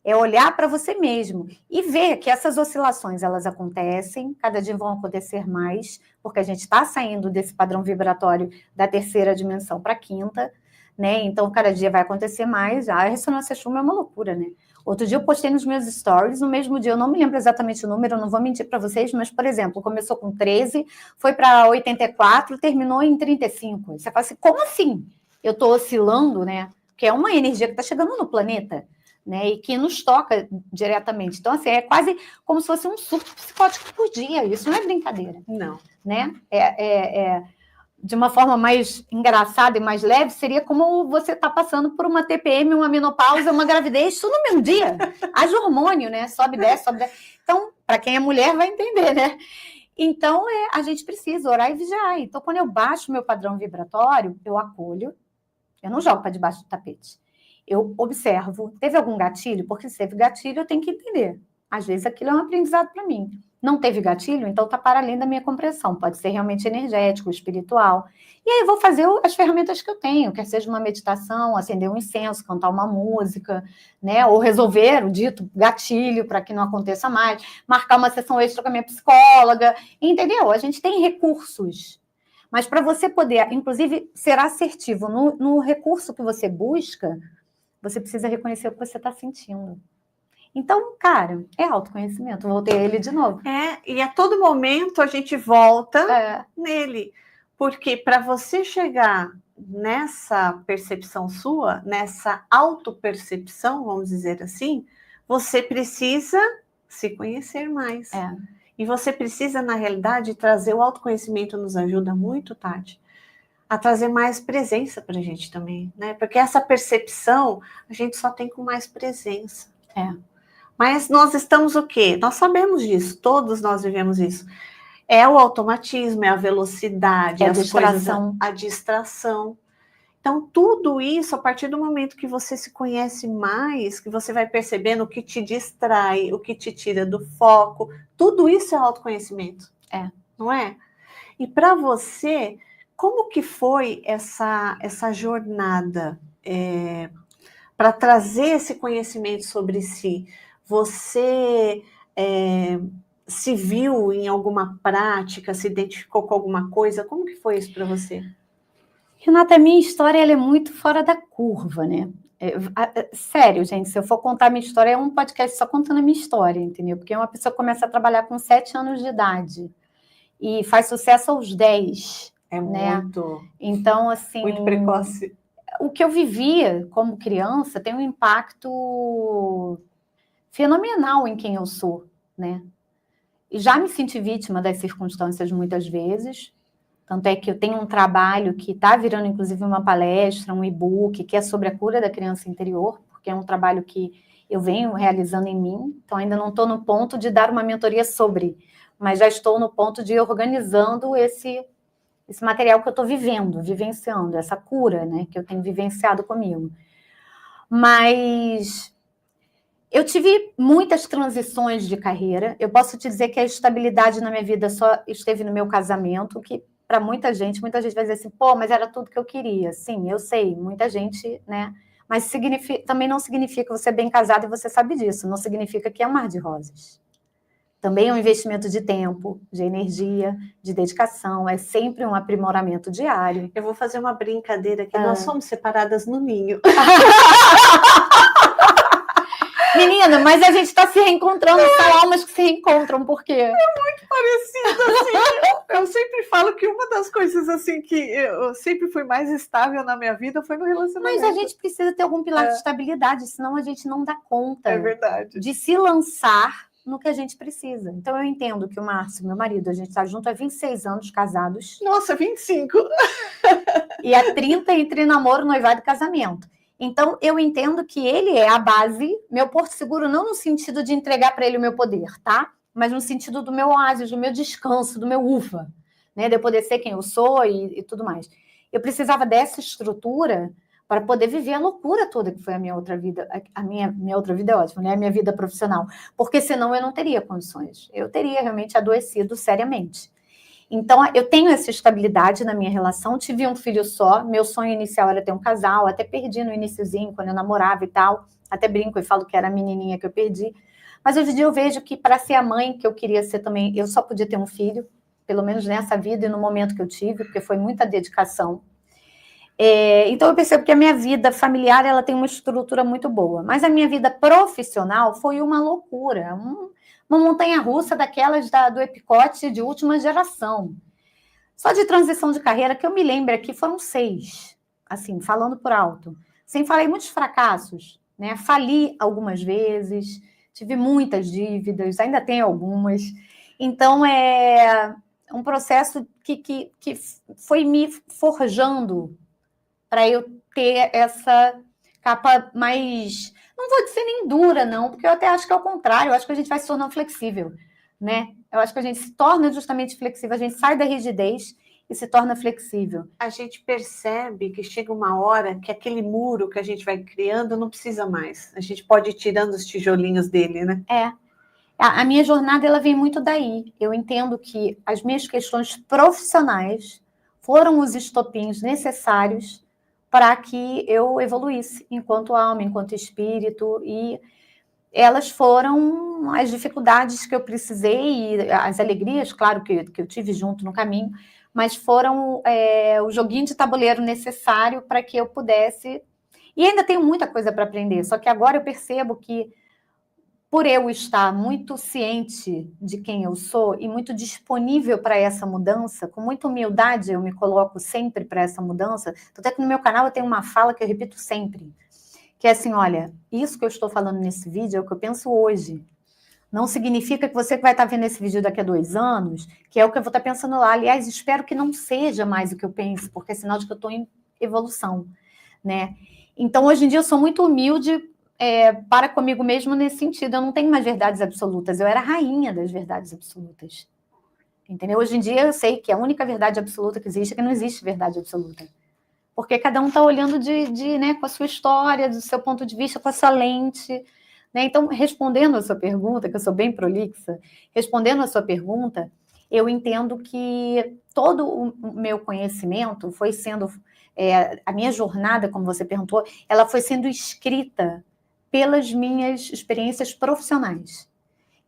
É olhar para você mesmo e ver que essas oscilações, elas acontecem, cada dia vão acontecer mais, porque a gente está saindo desse padrão vibratório da terceira dimensão para a quinta, né? Então, cada dia vai acontecer mais. A ressonância Schumann é uma loucura, né? Outro dia eu postei nos meus stories, no mesmo dia, eu não me lembro exatamente o número, eu não vou mentir para vocês, mas, por exemplo, começou com 13, foi para 84, terminou em 35. Você fala assim, como assim? Eu estou oscilando, né? Que é uma energia que está chegando no planeta, né? E que nos toca diretamente. Então, assim, é quase como se fosse um surto psicótico por dia. Isso não é brincadeira. Não. Né? De uma forma mais engraçada e mais leve, seria como você tá passando por uma TPM, uma menopausa, uma gravidez, tudo no mesmo dia. Haja hormônio, né? Sobe, desce, sobe, desce. Então, para quem é mulher, vai entender, né? Então, a gente precisa orar e vigiar. Então, quando eu baixo meu padrão vibratório, eu acolho, eu não jogo para debaixo do tapete. Eu observo, teve algum gatilho? Porque se teve gatilho, eu tenho que entender. Às vezes, aquilo é um aprendizado para mim. Não teve gatilho? Então está para além da minha compreensão. Pode ser realmente energético, espiritual. E aí eu vou fazer as ferramentas que eu tenho, quer seja uma meditação, acender um incenso, cantar uma música, né? Ou resolver o dito gatilho para que não aconteça mais, marcar uma sessão extra com a minha psicóloga, entendeu? A gente tem recursos. Mas para você poder, inclusive, ser assertivo no recurso que você busca, você precisa reconhecer o que você está sentindo. Então, cara, é autoconhecimento. Voltei a ele de novo. E a todo momento a gente volta nele. Porque para você chegar nessa percepção sua, nessa autopercepção, vamos dizer assim, você precisa se conhecer mais. E você precisa, na realidade, trazer o autoconhecimento nos ajuda muito, Tati, a trazer mais presença para a gente também, né? Porque essa percepção a gente só tem com mais presença. Mas nós estamos o quê? Nós sabemos disso, todos nós vivemos isso. É o automatismo, é a velocidade, a distração. A distração. Então, tudo isso, a partir do momento que você se conhece mais, que você vai percebendo o que te distrai, o que te tira do foco, tudo isso é autoconhecimento. Não é? E para você, como que foi essa jornada para trazer esse conhecimento sobre si? Você se viu em alguma prática, se identificou com alguma coisa? Como que foi isso para você? Renata, a minha história ela é muito fora da curva, né? Sério, gente, se eu for contar a minha história, é um podcast só contando a minha história, entendeu? Porque uma pessoa começa a trabalhar com 7 anos de idade e faz sucesso aos 10. Muito. Então, assim... Muito precoce. O que eu vivia como criança tem um impacto fenomenal em quem eu sou, né? E já me senti vítima das circunstâncias muitas vezes, tanto é que eu tenho um trabalho que está virando, inclusive, uma palestra, um e-book, que é sobre a cura da criança interior, porque é um trabalho que eu venho realizando em mim, então ainda não estou no ponto de dar uma mentoria sobre, mas já estou no ponto de ir organizando esse material que eu estou vivenciando, essa cura, né, que eu tenho vivenciado comigo. Mas eu tive muitas transições de carreira. Eu posso te dizer que a estabilidade na minha vida só esteve no meu casamento, que para muita gente vai dizer assim, pô, mas era tudo que eu queria. Sim, eu sei, muita gente, né? Mas também não significa você bem casado e você sabe disso. Não significa que é um mar de rosas. Também é um investimento de tempo, de energia, de dedicação. É sempre um aprimoramento diário. Eu vou fazer uma brincadeira aqui. Nós somos separadas no ninho. Menina, mas a gente está se reencontrando, são almas que se reencontram, por quê? É muito parecido, assim. Eu sempre falo que uma das coisas, assim, que eu sempre fui mais estável na minha vida foi no relacionamento. Mas a gente precisa ter algum pilar de estabilidade, senão a gente não dá conta de se lançar no que a gente precisa. Então eu entendo que o Márcio, meu marido, a gente está junto há 26 anos casados. Nossa, 25! E há 30 entre namoro, noivado e casamento. Então, eu entendo que ele é a base, meu porto seguro, não no sentido de entregar para ele o meu poder, tá? Mas no sentido do meu oásis, do meu descanso, do meu ufa, né? De eu poder ser quem eu sou e tudo mais. Eu precisava dessa estrutura para poder viver a loucura toda que foi a minha outra vida. A minha outra vida é ótima, né? A minha vida profissional. Porque senão eu não teria condições. Eu teria realmente adoecido seriamente. Então, eu tenho essa estabilidade na minha relação, tive um filho só, meu sonho inicial era ter um casal, até perdi no iniciozinho, quando eu namorava e tal, até brinco e falo que era a menininha que eu perdi, mas hoje em dia eu vejo que para ser a mãe que eu queria ser também, eu só podia ter um filho, pelo menos nessa vida e no momento que eu tive, porque foi muita dedicação. Então eu percebo que a minha vida familiar, ela tem uma estrutura muito boa, mas a minha vida profissional foi uma loucura, uma montanha-russa daquelas do Epicote de última geração. Só de transição de carreira, que eu me lembro aqui, foram 6, assim, falando por alto. Sem falar em muitos fracassos, né? Fali algumas vezes, tive muitas dívidas, ainda tenho algumas. Então, é um processo que foi me forjando para eu ter essa capa mais... Não vou dizer nem dura, não, porque eu até acho que é o contrário. Eu acho que a gente vai se tornando flexível, né? Eu acho que a gente se torna justamente flexível. A gente sai da rigidez e se torna flexível. A gente percebe que chega uma hora que aquele muro que a gente vai criando não precisa mais. A gente pode ir tirando os tijolinhos dele, né? A minha jornada, ela vem muito daí. Eu entendo que as minhas questões profissionais foram os estopins necessários para que eu evoluísse enquanto alma, enquanto espírito, e elas foram as dificuldades que eu precisei, e as alegrias, claro, que eu tive junto no caminho, mas foram o joguinho de tabuleiro necessário para que eu pudesse... E ainda tenho muita coisa para aprender, só que agora eu percebo que, por eu estar muito ciente de quem eu sou e muito disponível para essa mudança, com muita humildade eu me coloco sempre para essa mudança, até que no meu canal eu tenho uma fala que eu repito sempre, que é assim, olha, isso que eu estou falando nesse vídeo é o que eu penso hoje. Não significa que você que vai estar vendo esse vídeo daqui a 2 anos, que é o que eu vou estar pensando lá. Aliás, espero que não seja mais o que eu penso, porque é sinal de que eu estou em evolução, né? Então, hoje em dia, eu sou muito humilde para comigo mesmo nesse sentido. Eu não tenho mais verdades absolutas. Eu era a rainha das verdades absolutas. Entendeu? Hoje em dia, eu sei que a única verdade absoluta que existe é que não existe verdade absoluta. Porque cada um está olhando né, com a sua história, do seu ponto de vista, com a sua lente. Né? Então, respondendo a sua pergunta, que eu sou bem prolixa, respondendo a sua pergunta, eu entendo que todo o meu conhecimento foi sendo... a minha jornada, como você perguntou, ela foi sendo escrita pelas minhas experiências profissionais.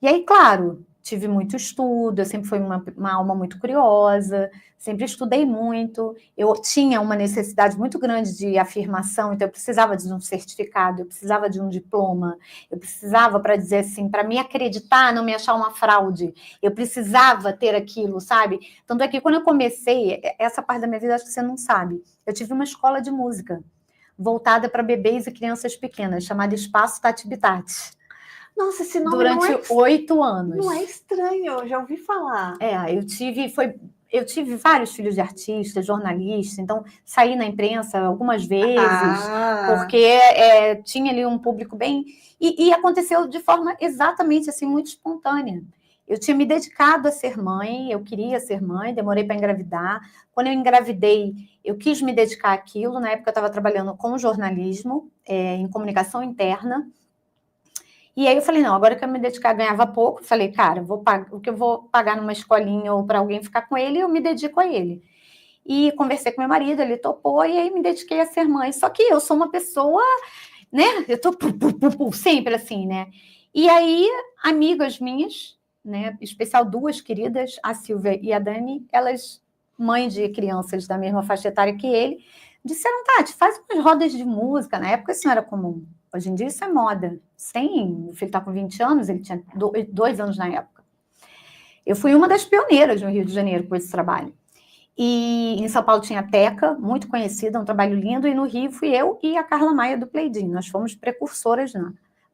E aí, claro, tive muito estudo, eu sempre fui uma alma muito curiosa, sempre estudei muito, eu tinha uma necessidade muito grande de afirmação, então eu precisava de um certificado, eu precisava de um diploma, eu precisava para dizer assim, para me acreditar, não me achar uma fraude, eu precisava ter aquilo, sabe? Tanto é que quando eu comecei, essa parte da minha vida acho que você não sabe, eu tive uma escola de música voltada para bebês e crianças pequenas, chamada Espaço Tati Bitati. Nossa, esse nome durante 8 anos. Não é estranho, eu já ouvi falar. Eu tive vários filhos de artistas, jornalistas, então saí na imprensa algumas vezes, porque tinha ali um público bem... E aconteceu de forma exatamente assim, muito espontânea. Eu tinha me dedicado a ser mãe, eu queria ser mãe, demorei para engravidar. Quando eu engravidei, eu quis me dedicar àquilo. Na época eu estava trabalhando com jornalismo, em comunicação interna. E aí eu falei, não, agora que eu me dedicar, ganhava pouco, falei, cara, o que eu vou pagar numa escolinha ou para alguém ficar com ele, eu me dedico a ele. E conversei com meu marido, ele topou, e aí me dediquei a ser mãe. Só que eu sou uma pessoa, né, eu tô sempre assim, né? E aí, amigas minhas, né, em especial 2 queridas, a Silvia e a Dani, elas, mães de crianças da mesma faixa etária que ele, disseram, Tati, faz umas rodas de música. Na época isso não era comum. Hoje em dia isso é moda. O filho está com 20 anos, ele tinha 2 anos na época. Eu fui uma das pioneiras no Rio de Janeiro com esse trabalho. E em São Paulo tinha a Teca, muito conhecida, um trabalho lindo, e no Rio fui eu e a Carla Maia do Playdim. Nós fomos precursoras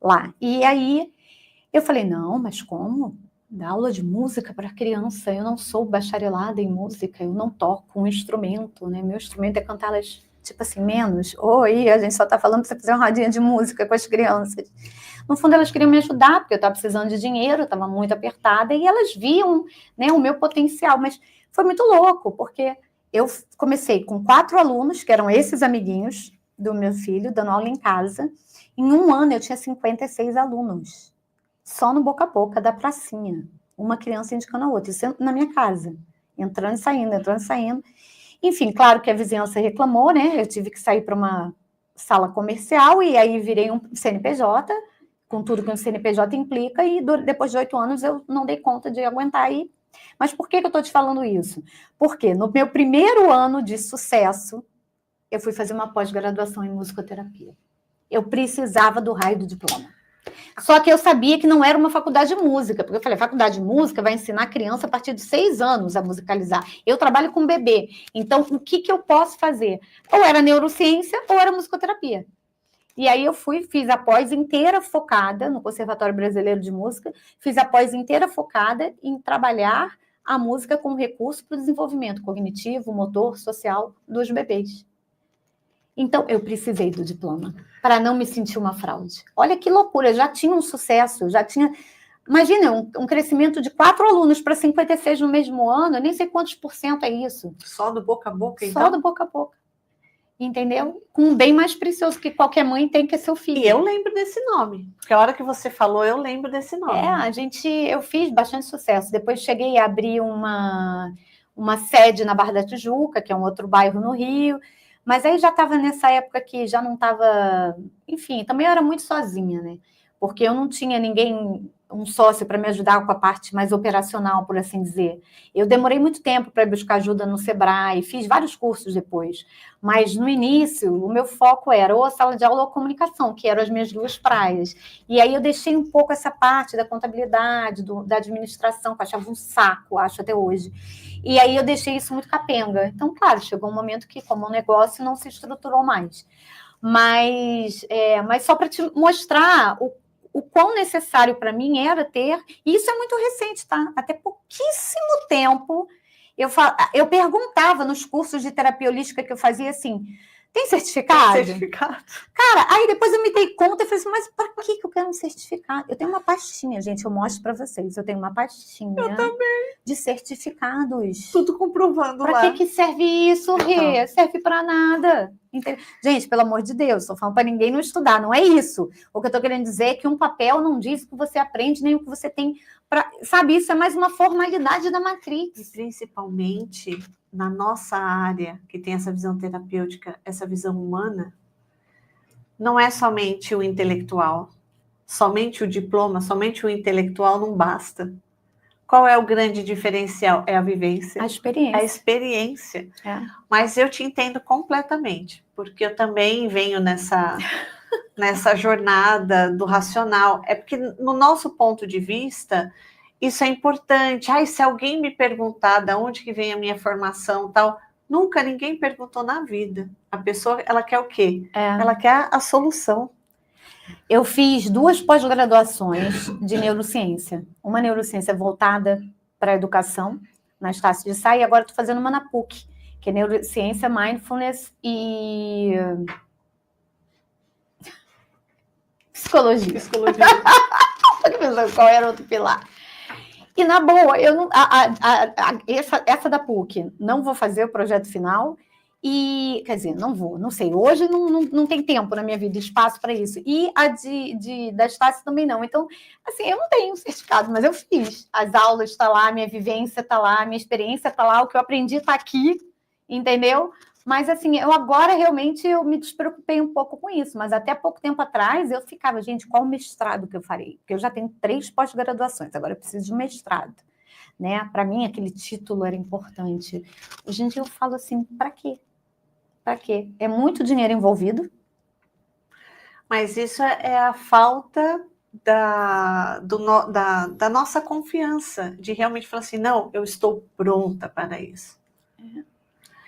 lá. E aí eu falei, não, mas como? Dar aula de música para criança? Eu não sou bacharelada em música, eu não toco um instrumento, né? Meu instrumento é cantar elas... tipo assim, menos. Oi, a gente só está falando para você fazer uma rodinha de música com as crianças. No fundo, elas queriam me ajudar, porque eu estava precisando de dinheiro, eu estava muito apertada, e elas viam, né, o meu potencial. Mas foi muito louco, porque eu comecei com 4 alunos, que eram esses amiguinhos do meu filho, dando aula em casa. Em 1 ano, eu tinha 56 alunos. Só no boca a boca da pracinha. Uma criança indicando a outra. Isso na minha casa. Entrando e saindo, entrando e saindo. Enfim, claro que a vizinhança reclamou, né? Eu tive que sair para uma sala comercial e aí virei um CNPJ, com tudo que um CNPJ implica, e depois de 8 anos eu não dei conta de aguentar aí. Mas por que eu estou te falando isso? Porque no meu primeiro ano de sucesso, eu fui fazer uma pós-graduação em musicoterapia. Eu precisava do raio do diploma. Só que eu sabia que não era uma faculdade de música, porque eu falei, a faculdade de música vai ensinar a criança a partir de 6 anos a musicalizar. Eu trabalho com bebê, então o que eu posso fazer? Ou era neurociência ou era musicoterapia. E aí eu fiz a pós inteira focada no Conservatório Brasileiro de Música, fiz a pós inteira focada em trabalhar a música como recurso para o desenvolvimento cognitivo, motor, social dos bebês. Então, eu precisei do diploma, para não me sentir uma fraude. Olha que loucura, já tinha um sucesso, já tinha... Imagina, um crescimento de 4 alunos para 56 no mesmo ano, eu nem sei quantos % é isso. Só do boca a boca, então? Só do boca a boca. entendeu? Com um bem mais precioso que qualquer mãe tem, que é seu filho. E eu lembro desse nome, porque a hora que você falou, eu lembro desse nome. Eu fiz bastante sucesso. Depois cheguei a abrir uma sede na Barra da Tijuca, que é um outro bairro no Rio, mas aí já estava nessa época que já não estava... Enfim, também eu era muito sozinha, né? Porque eu não tinha ninguém, um sócio para me ajudar com a parte mais operacional, por assim dizer. Eu demorei muito tempo para buscar ajuda no Sebrae, fiz vários cursos depois, mas no início o meu foco era ou a sala de aula ou a comunicação, que eram as minhas duas praias. E aí eu deixei um pouco essa parte da contabilidade, da administração, que eu achava um saco, acho até hoje. E aí eu deixei isso muito capenga. Então, claro, chegou um momento que, como um negócio, não se estruturou mais. Mas só para te mostrar o quão necessário para mim era ter, e isso é muito recente, tá? Até pouquíssimo tempo, eu perguntava nos cursos de terapia holística que eu fazia assim, tem certificado? Tem certificado. Cara, aí depois eu me dei conta e falei assim, mas para que eu quero um certificado? Eu tenho uma pastinha, gente, eu mostro para vocês, eu tenho uma pastinha de certificados. Tudo comprovando lá. Para que serve isso, Rê? Serve para nada. Gente, pelo amor de Deus, estou falando para ninguém não estudar, não é isso. O que eu estou querendo dizer é que um papel não diz o que você aprende, nem o que você tem para... Sabe, isso é mais uma formalidade da Matrix. E principalmente na nossa área, que tem essa visão terapêutica, essa visão humana, não é somente o intelectual, somente o diploma, somente o intelectual não basta. Qual é o grande diferencial? É a vivência. A experiência. A experiência. Mas eu te entendo completamente, porque eu também venho nessa jornada do racional. É porque, no nosso ponto de vista, isso é importante. Se alguém me perguntar de onde que vem a minha formação, tal, nunca ninguém perguntou na vida. A pessoa, ela quer o quê? Ela quer a solução. Eu fiz 2 pós-graduações de neurociência. Uma neurociência voltada para a educação, na Estácio de Sá, e agora estou fazendo uma na PUC, que é neurociência, mindfulness e psicologia. Qual era outro pilar? E na boa, eu não, essa da PUC, não vou fazer o projeto final. E, quer dizer, não sei, hoje não tem tempo na minha vida, espaço para isso. E a da Estácio também não. Então, assim, eu não tenho certificado, mas eu fiz. As aulas estão lá, a minha vivência está lá, a minha experiência está lá, o que eu aprendi está aqui, entendeu? Mas, assim, eu agora realmente eu me despreocupei um pouco com isso, mas até pouco tempo atrás eu ficava, gente, qual o mestrado que eu farei? Porque eu já tenho 3 pós-graduações, agora eu preciso de um mestrado. Né? Para mim, aquele título era importante. Hoje em dia eu falo assim, para quê? Para quê? É muito dinheiro envolvido. Mas isso é a falta da nossa confiança, de realmente falar assim, não, eu estou pronta para isso.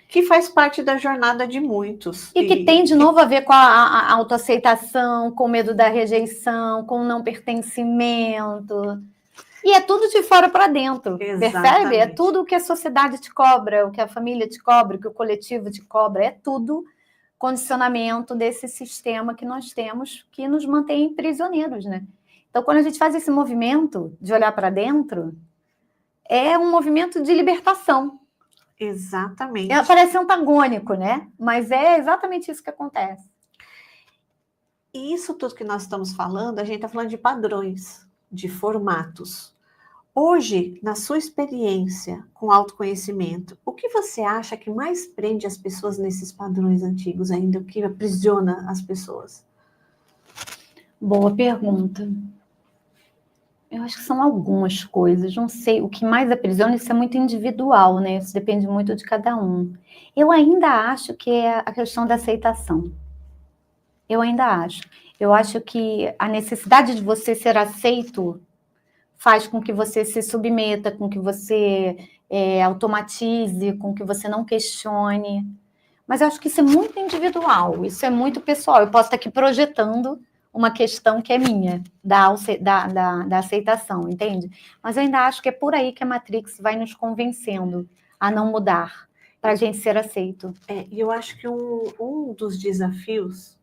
Que faz parte da jornada de muitos. E que tem, de novo, a ver com a autoaceitação, com o medo da rejeição, com o não pertencimento. E é tudo de fora para dentro, percebe? É tudo o que a sociedade te cobra, o que a família te cobra, o que o coletivo te cobra, é tudo condicionamento desse sistema que nós temos que nos mantém prisioneiros, né? Então, quando a gente faz esse movimento de olhar para dentro, é um movimento de libertação. Exatamente. Parece antagônico, né? Mas é exatamente isso que acontece. E isso tudo que nós estamos falando, a gente está falando de padrões, de formatos. Hoje, na sua experiência com autoconhecimento, o que você acha que mais prende as pessoas nesses padrões antigos ainda, o que aprisiona as pessoas? Boa pergunta. Eu acho que são algumas coisas, não sei, o que mais aprisiona, isso é muito individual, né? Isso depende muito de cada um. Eu ainda acho que é a questão da aceitação. Eu ainda acho. Eu acho que a necessidade de você ser aceito faz com que você se submeta, com que você automatize, com que você não questione. Mas eu acho que isso é muito individual, isso é muito pessoal. Eu posso estar aqui projetando uma questão que é minha, da aceitação, entende? Mas eu ainda acho que é por aí que a Matrix vai nos convencendo a não mudar, para a gente ser aceito. E eu acho que um dos desafios,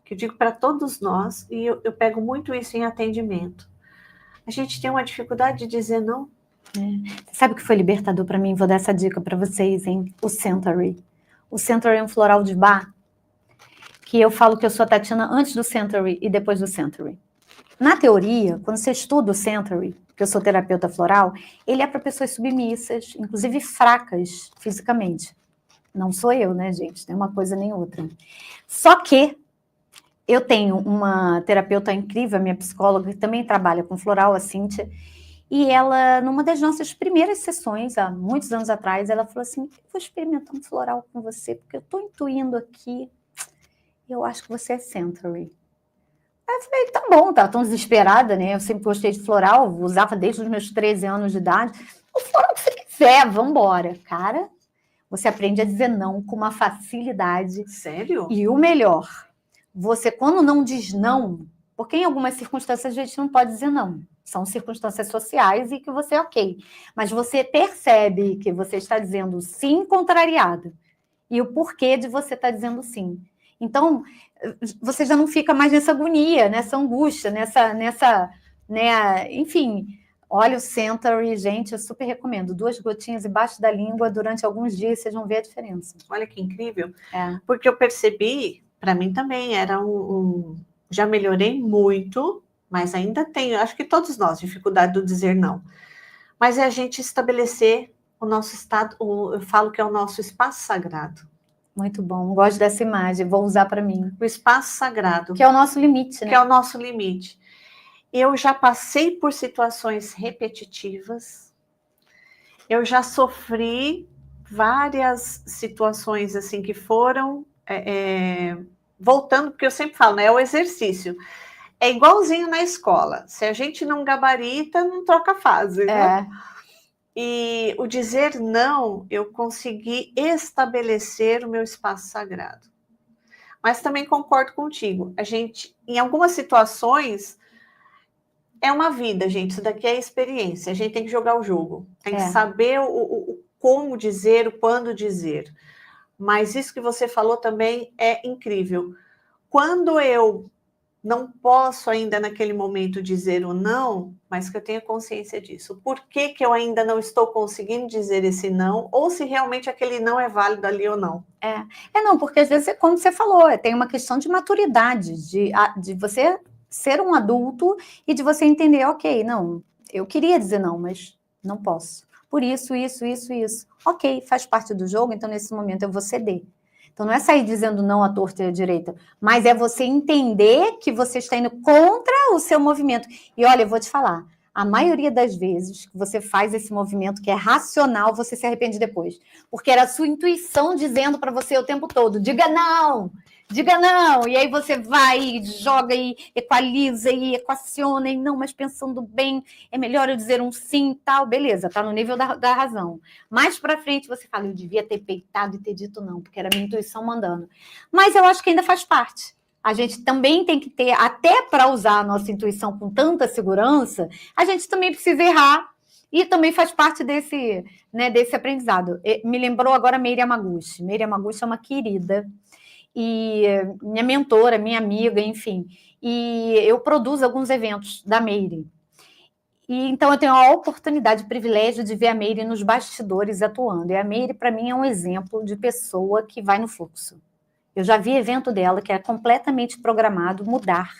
que eu digo para todos nós, e eu pego muito isso em atendimento, a gente tem uma dificuldade de dizer não. Você sabe o que foi libertador para mim? Vou dar essa dica para vocês, hein? O Century. O Century é um floral de bar que eu falo que eu sou a Tatiana antes do Century e depois do Century. Na teoria, quando você estuda o Century, que eu sou terapeuta floral, ele é para pessoas submissas, inclusive fracas fisicamente. Não sou eu, né, gente? Nem uma coisa nem outra. Só que eu tenho uma terapeuta incrível, minha psicóloga, que também trabalha com floral, a Cíntia, e ela, numa das nossas primeiras sessões, há muitos anos atrás, ela falou assim, vou experimentar um floral com você, porque eu estou intuindo aqui, eu acho que você é Century. Aí eu falei, tá bom, tá tão desesperada, né? Eu sempre gostei de floral, usava desde os meus 13 anos de idade. O floral que você quiser, vambora. Cara, você aprende a dizer não com uma facilidade. Sério? E o melhor, você quando não diz não, porque em algumas circunstâncias a gente não pode dizer não. São circunstâncias sociais e que você é ok. Mas você percebe que você está dizendo sim contrariada. E o porquê de você estar dizendo sim. Então, você já não fica mais nessa agonia, nessa angústia, enfim, olha o Century, gente, eu super recomendo. 2 gotinhas embaixo da língua durante alguns dias, vocês vão ver a diferença. Olha que incrível. Porque eu percebi, para mim também, era já melhorei muito, mas ainda tenho, acho que todos nós, dificuldade do dizer não. Mas é a gente estabelecer o nosso estado, eu falo que é o nosso espaço sagrado. Muito bom, gosto dessa imagem, vou usar para mim. O espaço sagrado. Que é o nosso limite, né? Que é o nosso limite. Eu já passei por situações repetitivas, eu já sofri várias situações assim que foram voltando, porque eu sempre falo, né, é o exercício. É igualzinho na escola. Se a gente não gabarita, não troca fase, né? E o dizer não, eu consegui estabelecer o meu espaço sagrado. Mas também concordo contigo. A gente, em algumas situações, é uma vida, gente. Isso daqui é experiência. A gente tem que jogar o jogo. Tem que saber o como dizer, o quando dizer. Mas isso que você falou também é incrível. Quando eu não posso ainda naquele momento dizer o não, mas que eu tenha consciência disso. Por que eu ainda não estou conseguindo dizer esse não? Ou se realmente aquele não é válido ali ou não? Não, porque às vezes, como você falou, tem uma questão de maturidade, de você ser um adulto e de você entender, ok, não, eu queria dizer não, mas não posso. Por isso. Ok, faz parte do jogo, então nesse momento eu vou ceder. Então, não é sair dizendo não à torta e à direita, mas é você entender que você está indo contra o seu movimento. E olha, eu vou te falar, a maioria das vezes que você faz esse movimento que é racional, você se arrepende depois. Porque era a sua intuição dizendo para você o tempo todo, diga não! E aí você vai, joga e equaliza e equaciona, e não, mas pensando bem, é melhor eu dizer um sim e tal, beleza, tá no nível da razão. Mais para frente você fala, eu devia ter peitado e ter dito não, porque era a minha intuição mandando. Mas eu acho que ainda faz parte. A gente também tem que ter, até para usar a nossa intuição com tanta segurança, a gente também precisa errar, e também faz parte desse aprendizado. Me lembrou agora a Meire Yamaguchi. Meire Yamaguchi é uma querida, e minha mentora, minha amiga, enfim. E eu produzo alguns eventos da Meire. E então eu tenho a oportunidade, o privilégio de ver a Meire nos bastidores atuando. E a Meire, para mim, é um exemplo de pessoa que vai no fluxo. Eu já vi evento dela que é completamente programado mudar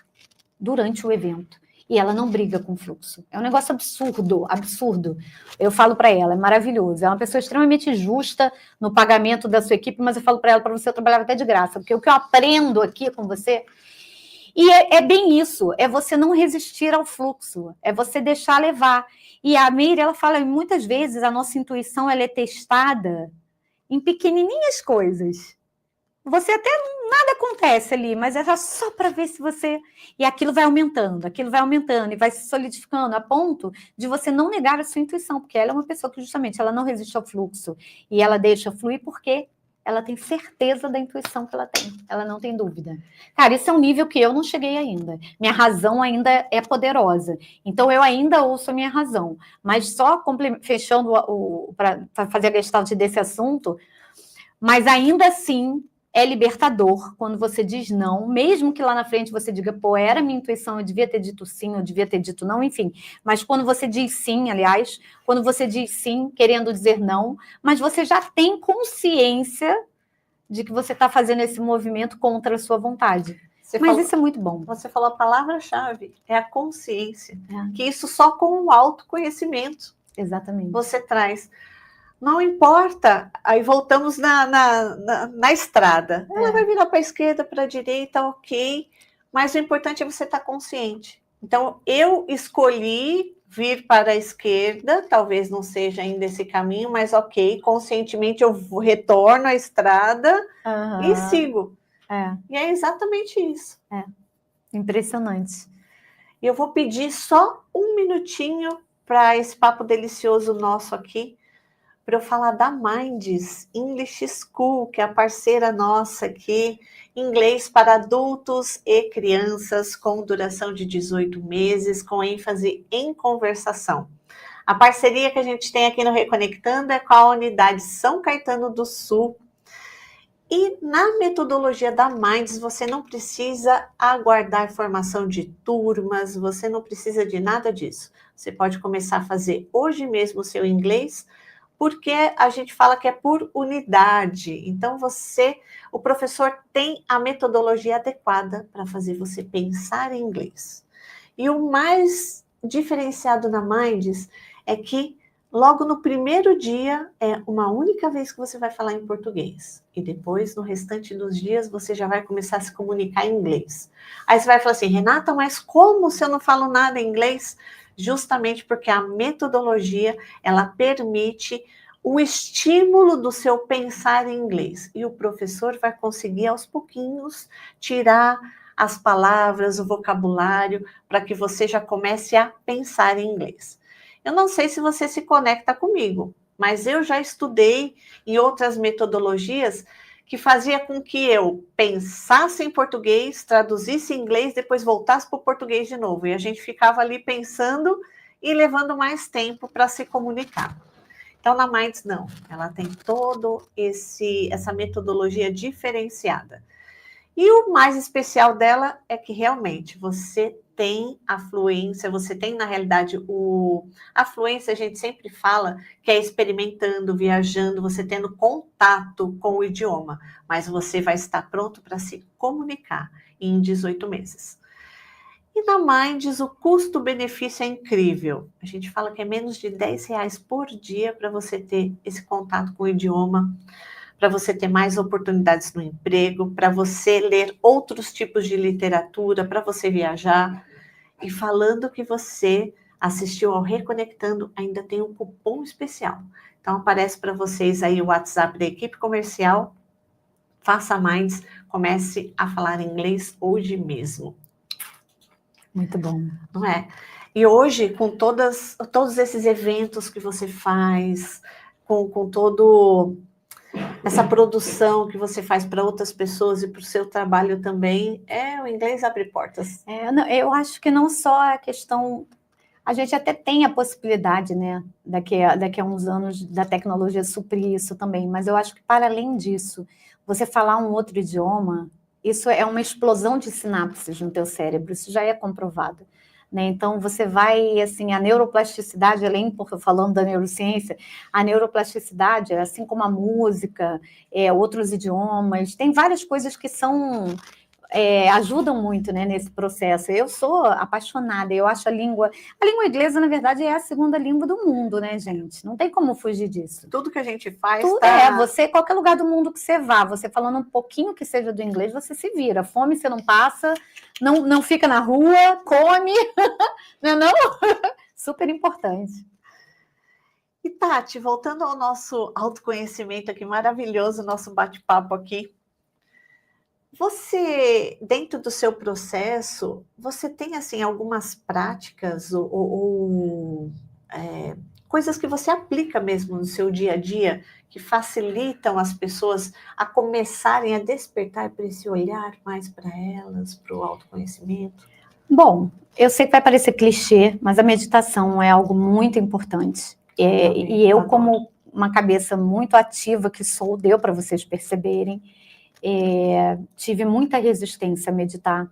durante o evento. E ela não briga com o fluxo. É um negócio absurdo. Eu falo para ela, é maravilhoso. É uma pessoa extremamente justa no pagamento da sua equipe, mas eu falo para ela, para você trabalhar até de graça, porque o que eu aprendo aqui com você... E é bem isso, é você não resistir ao fluxo, é você deixar levar. E a Meire, ela fala, muitas vezes a nossa intuição ela é testada em pequenininhas coisas. Você até nada acontece ali, mas é só para ver se você... E aquilo vai aumentando e vai se solidificando a ponto de você não negar a sua intuição, porque ela é uma pessoa que justamente ela não resiste ao fluxo e ela deixa fluir porque ela tem certeza da intuição que ela tem, ela não tem dúvida. Cara, isso é um nível que eu não cheguei ainda. Minha razão ainda é poderosa, então eu ainda ouço a minha razão, mas só fechando para fazer a gestalt desse assunto, mas ainda assim é libertador quando você diz não, mesmo que lá na frente você diga, pô, era minha intuição, eu devia ter dito sim, eu devia ter dito não, enfim. Mas quando você diz sim, aliás, quando você diz sim, querendo dizer não, mas você já tem consciência de que você está fazendo esse movimento contra a sua vontade. Mas isso é muito bom. Você falou a palavra-chave, é a consciência. Que isso só com o autoconhecimento. Exatamente. Você traz. Não importa, aí voltamos na estrada. Ela vai virar para a esquerda, para a direita, ok. Mas o importante é você estar consciente. Então, eu escolhi vir para a esquerda, talvez não seja ainda esse caminho, mas ok, conscientemente eu retorno à estrada e sigo. E é exatamente isso. Impressionante. E eu vou pedir só um minutinho para esse papo delicioso nosso aqui, para eu falar da Minds English School, que é a parceira nossa aqui, inglês para adultos e crianças, com duração de 18 meses, com ênfase em conversação. A parceria que a gente tem aqui no Reconectando é com a unidade São Caetano do Sul. E na metodologia da Minds, você não precisa aguardar formação de turmas, você não precisa de nada disso. Você pode começar a fazer hoje mesmo o seu inglês, porque a gente fala que é por unidade. Então, o professor tem a metodologia adequada para fazer você pensar em inglês. E o mais diferenciado na Minds é que logo no primeiro dia é uma única vez que você vai falar em português. E depois, no restante dos dias, você já vai começar a se comunicar em inglês. Aí você vai falar assim, Renata, mas como se eu não falo nada em inglês? Justamente porque a metodologia, ela permite o estímulo do seu pensar em inglês. E o professor vai conseguir, aos pouquinhos, tirar as palavras, o vocabulário, para que você já comece a pensar em inglês. Eu não sei se você se conecta comigo, mas eu já estudei em outras metodologias que fazia com que eu pensasse em português, traduzisse em inglês, depois voltasse para o português de novo. E a gente ficava ali pensando e levando mais tempo para se comunicar. Então, na Minds, não. Ela tem todo essa metodologia diferenciada. E o mais especial dela é que realmente você tem a fluência, você tem, na realidade, a fluência a gente sempre fala que é experimentando, viajando, você tendo contato com o idioma, mas você vai estar pronto para se comunicar em 18 meses. E na Minds, o custo-benefício é incrível. A gente fala que é menos de R$10 por dia para você ter esse contato com o idioma, para você ter mais oportunidades no emprego, para você ler outros tipos de literatura, para você viajar. E falando que você assistiu ao Reconectando, ainda tem um cupom especial. Então, aparece para vocês aí o WhatsApp da equipe comercial. Faça Minds, comece a falar inglês hoje mesmo. Muito bom. Não é? E hoje, com todos esses eventos que você faz, com todo essa produção que você faz para outras pessoas e para o seu trabalho também, o inglês abre portas. Eu acho que não só a questão... A gente até tem a possibilidade, né, daqui a uns anos, da tecnologia suprir isso também, mas eu acho que, para além disso, você falar um outro idioma, isso é uma explosão de sinapses no teu cérebro, isso já é comprovado. Né? Então, você vai, assim, a neuroplasticidade, falando da neurociência, a neuroplasticidade, assim como a música, outros idiomas, tem várias coisas que ajudam muito, né, nesse processo. Eu sou apaixonada, eu acho a língua inglesa, na verdade, é a segunda língua do mundo, né, gente? Não tem como fugir disso. Tudo que a gente faz qualquer lugar do mundo que você vá, você falando um pouquinho que seja do inglês, você se vira. Fome você não passa, não fica na rua, come, não? Super importante. E Tati, voltando ao nosso autoconhecimento aqui, maravilhoso, nosso bate-papo aqui, você, dentro do seu processo, você tem, assim, algumas práticas ou coisas que você aplica mesmo no seu dia a dia, que facilitam as pessoas a começarem a despertar para esse olhar mais para elas, para o autoconhecimento? Bom, eu sei que vai parecer clichê, mas a meditação é algo muito importante. E eu, como uma cabeça muito ativa que sou, deu para vocês perceberem, tive muita resistência a meditar.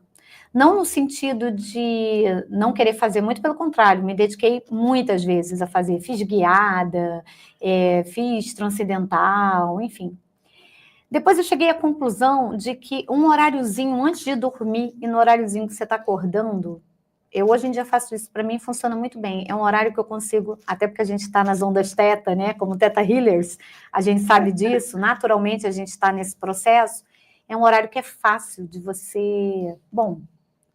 Não no sentido de não querer fazer, muito pelo contrário, me dediquei muitas vezes a fazer. Fiz guiada, fiz transcendental, enfim. Depois eu cheguei à conclusão de que um horáriozinho antes de dormir e no horáriozinho que você está acordando, eu hoje em dia faço isso, para mim funciona muito bem. É um horário que eu consigo, até porque a gente está nas ondas teta, né? Como Teta Healers, a gente sabe disso, naturalmente a gente está nesse processo. É um horário que é fácil de você. Bom,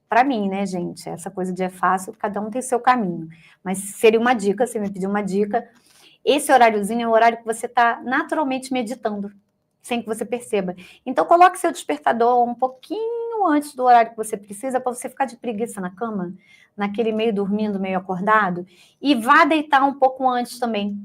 para mim, né, gente? Essa coisa de é fácil, cada um tem seu caminho. Mas seria uma dica, você me pediu uma dica. Esse horáriozinho é o horário que você está naturalmente meditando, sem que você perceba. Então, coloque seu despertador um pouquinho antes do horário que você precisa, para você ficar de preguiça na cama, naquele meio dormindo, meio acordado, e vá deitar um pouco antes também,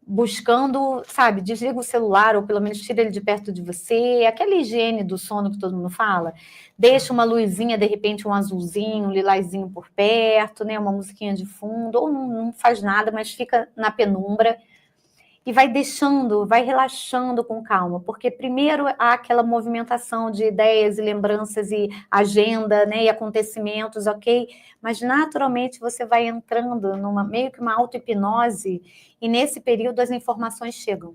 buscando, sabe, desliga o celular, ou pelo menos tira ele de perto de você, aquela higiene do sono que todo mundo fala, deixa uma luzinha, de repente um azulzinho, um lilazinho por perto, né, uma musiquinha de fundo, ou não faz nada, mas fica na penumbra, e vai deixando, vai relaxando com calma, porque primeiro há aquela movimentação de ideias e lembranças e agenda, né, e acontecimentos, ok? Mas naturalmente você vai entrando numa meio que uma auto-hipnose e nesse período as informações chegam.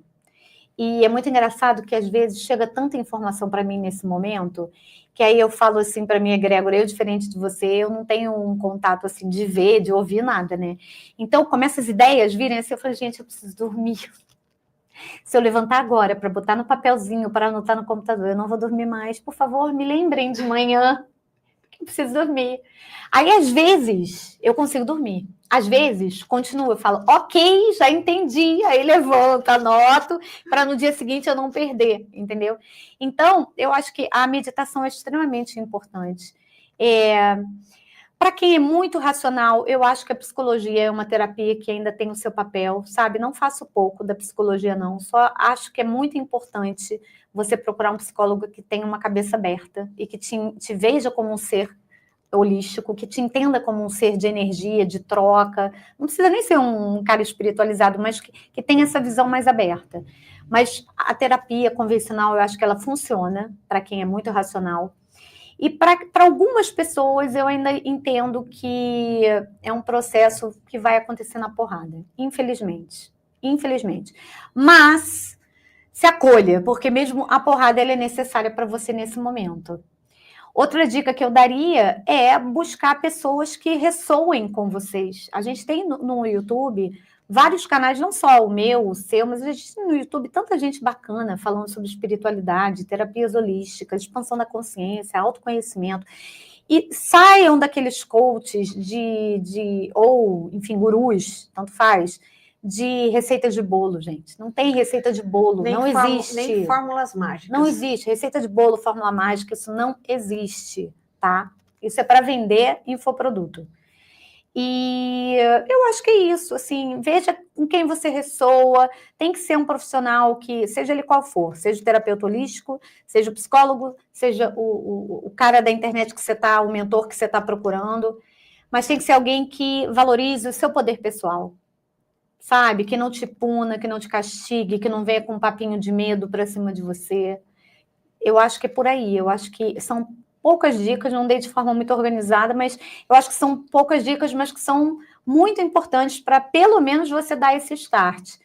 E é muito engraçado que às vezes chega tanta informação para mim nesse momento, que aí eu falo assim para minha egrégora, eu diferente de você, eu não tenho um contato assim de ver, de ouvir nada, né? Então começa as ideias virem assim, eu falo, gente, eu preciso dormir. Se eu levantar agora para botar no papelzinho, para anotar no computador, eu não vou dormir mais. Por favor, me lembrem de manhã que eu preciso dormir. Aí, às vezes, eu consigo dormir. Às vezes, continuo, eu falo, ok, já entendi. Aí levanto, anoto, para no dia seguinte eu não perder, entendeu? Então, eu acho que a meditação é extremamente importante. Para quem é muito racional, eu acho que a psicologia é uma terapia que ainda tem o seu papel, sabe? Não faço pouco da psicologia, não. Só acho que é muito importante você procurar um psicólogo que tenha uma cabeça aberta e que te veja como um ser holístico, que te entenda como um ser de energia, de troca. Não precisa nem ser um cara espiritualizado, mas que tenha essa visão mais aberta. Mas a terapia convencional, eu acho que ela funciona para quem é muito racional. E para algumas pessoas eu ainda entendo que é um processo que vai acontecer na porrada, infelizmente. Infelizmente. Mas se acolha, porque mesmo a porrada ela é necessária para você nesse momento. Outra dica que eu daria é buscar pessoas que ressoem com vocês. A gente tem no YouTube vários canais, não só o meu, o seu, mas a gente tem no YouTube tanta gente bacana falando sobre espiritualidade, terapias holísticas, expansão da consciência, autoconhecimento. E saiam daqueles coaches ou, enfim, gurus, tanto faz, de receita de bolo, gente. Não tem receita de bolo, não existe. Nem fórmulas mágicas. Não existe. Receita de bolo, fórmula mágica, isso não existe, tá? Isso é para vender infoproduto. E eu acho que é isso, assim, veja com quem você ressoa, tem que ser um profissional que, seja ele qual for, seja o terapeuta holístico, seja o psicólogo, seja o cara da internet que você está, o mentor que você está procurando, mas tem que ser alguém que valorize o seu poder pessoal, sabe? Que não te puna, que não te castigue, que não venha com um papinho de medo para cima de você. Eu acho que é por aí, eu acho que são poucas dicas, não dei de forma muito organizada, mas eu acho que são poucas dicas, mas que são muito importantes para pelo menos você dar esse start.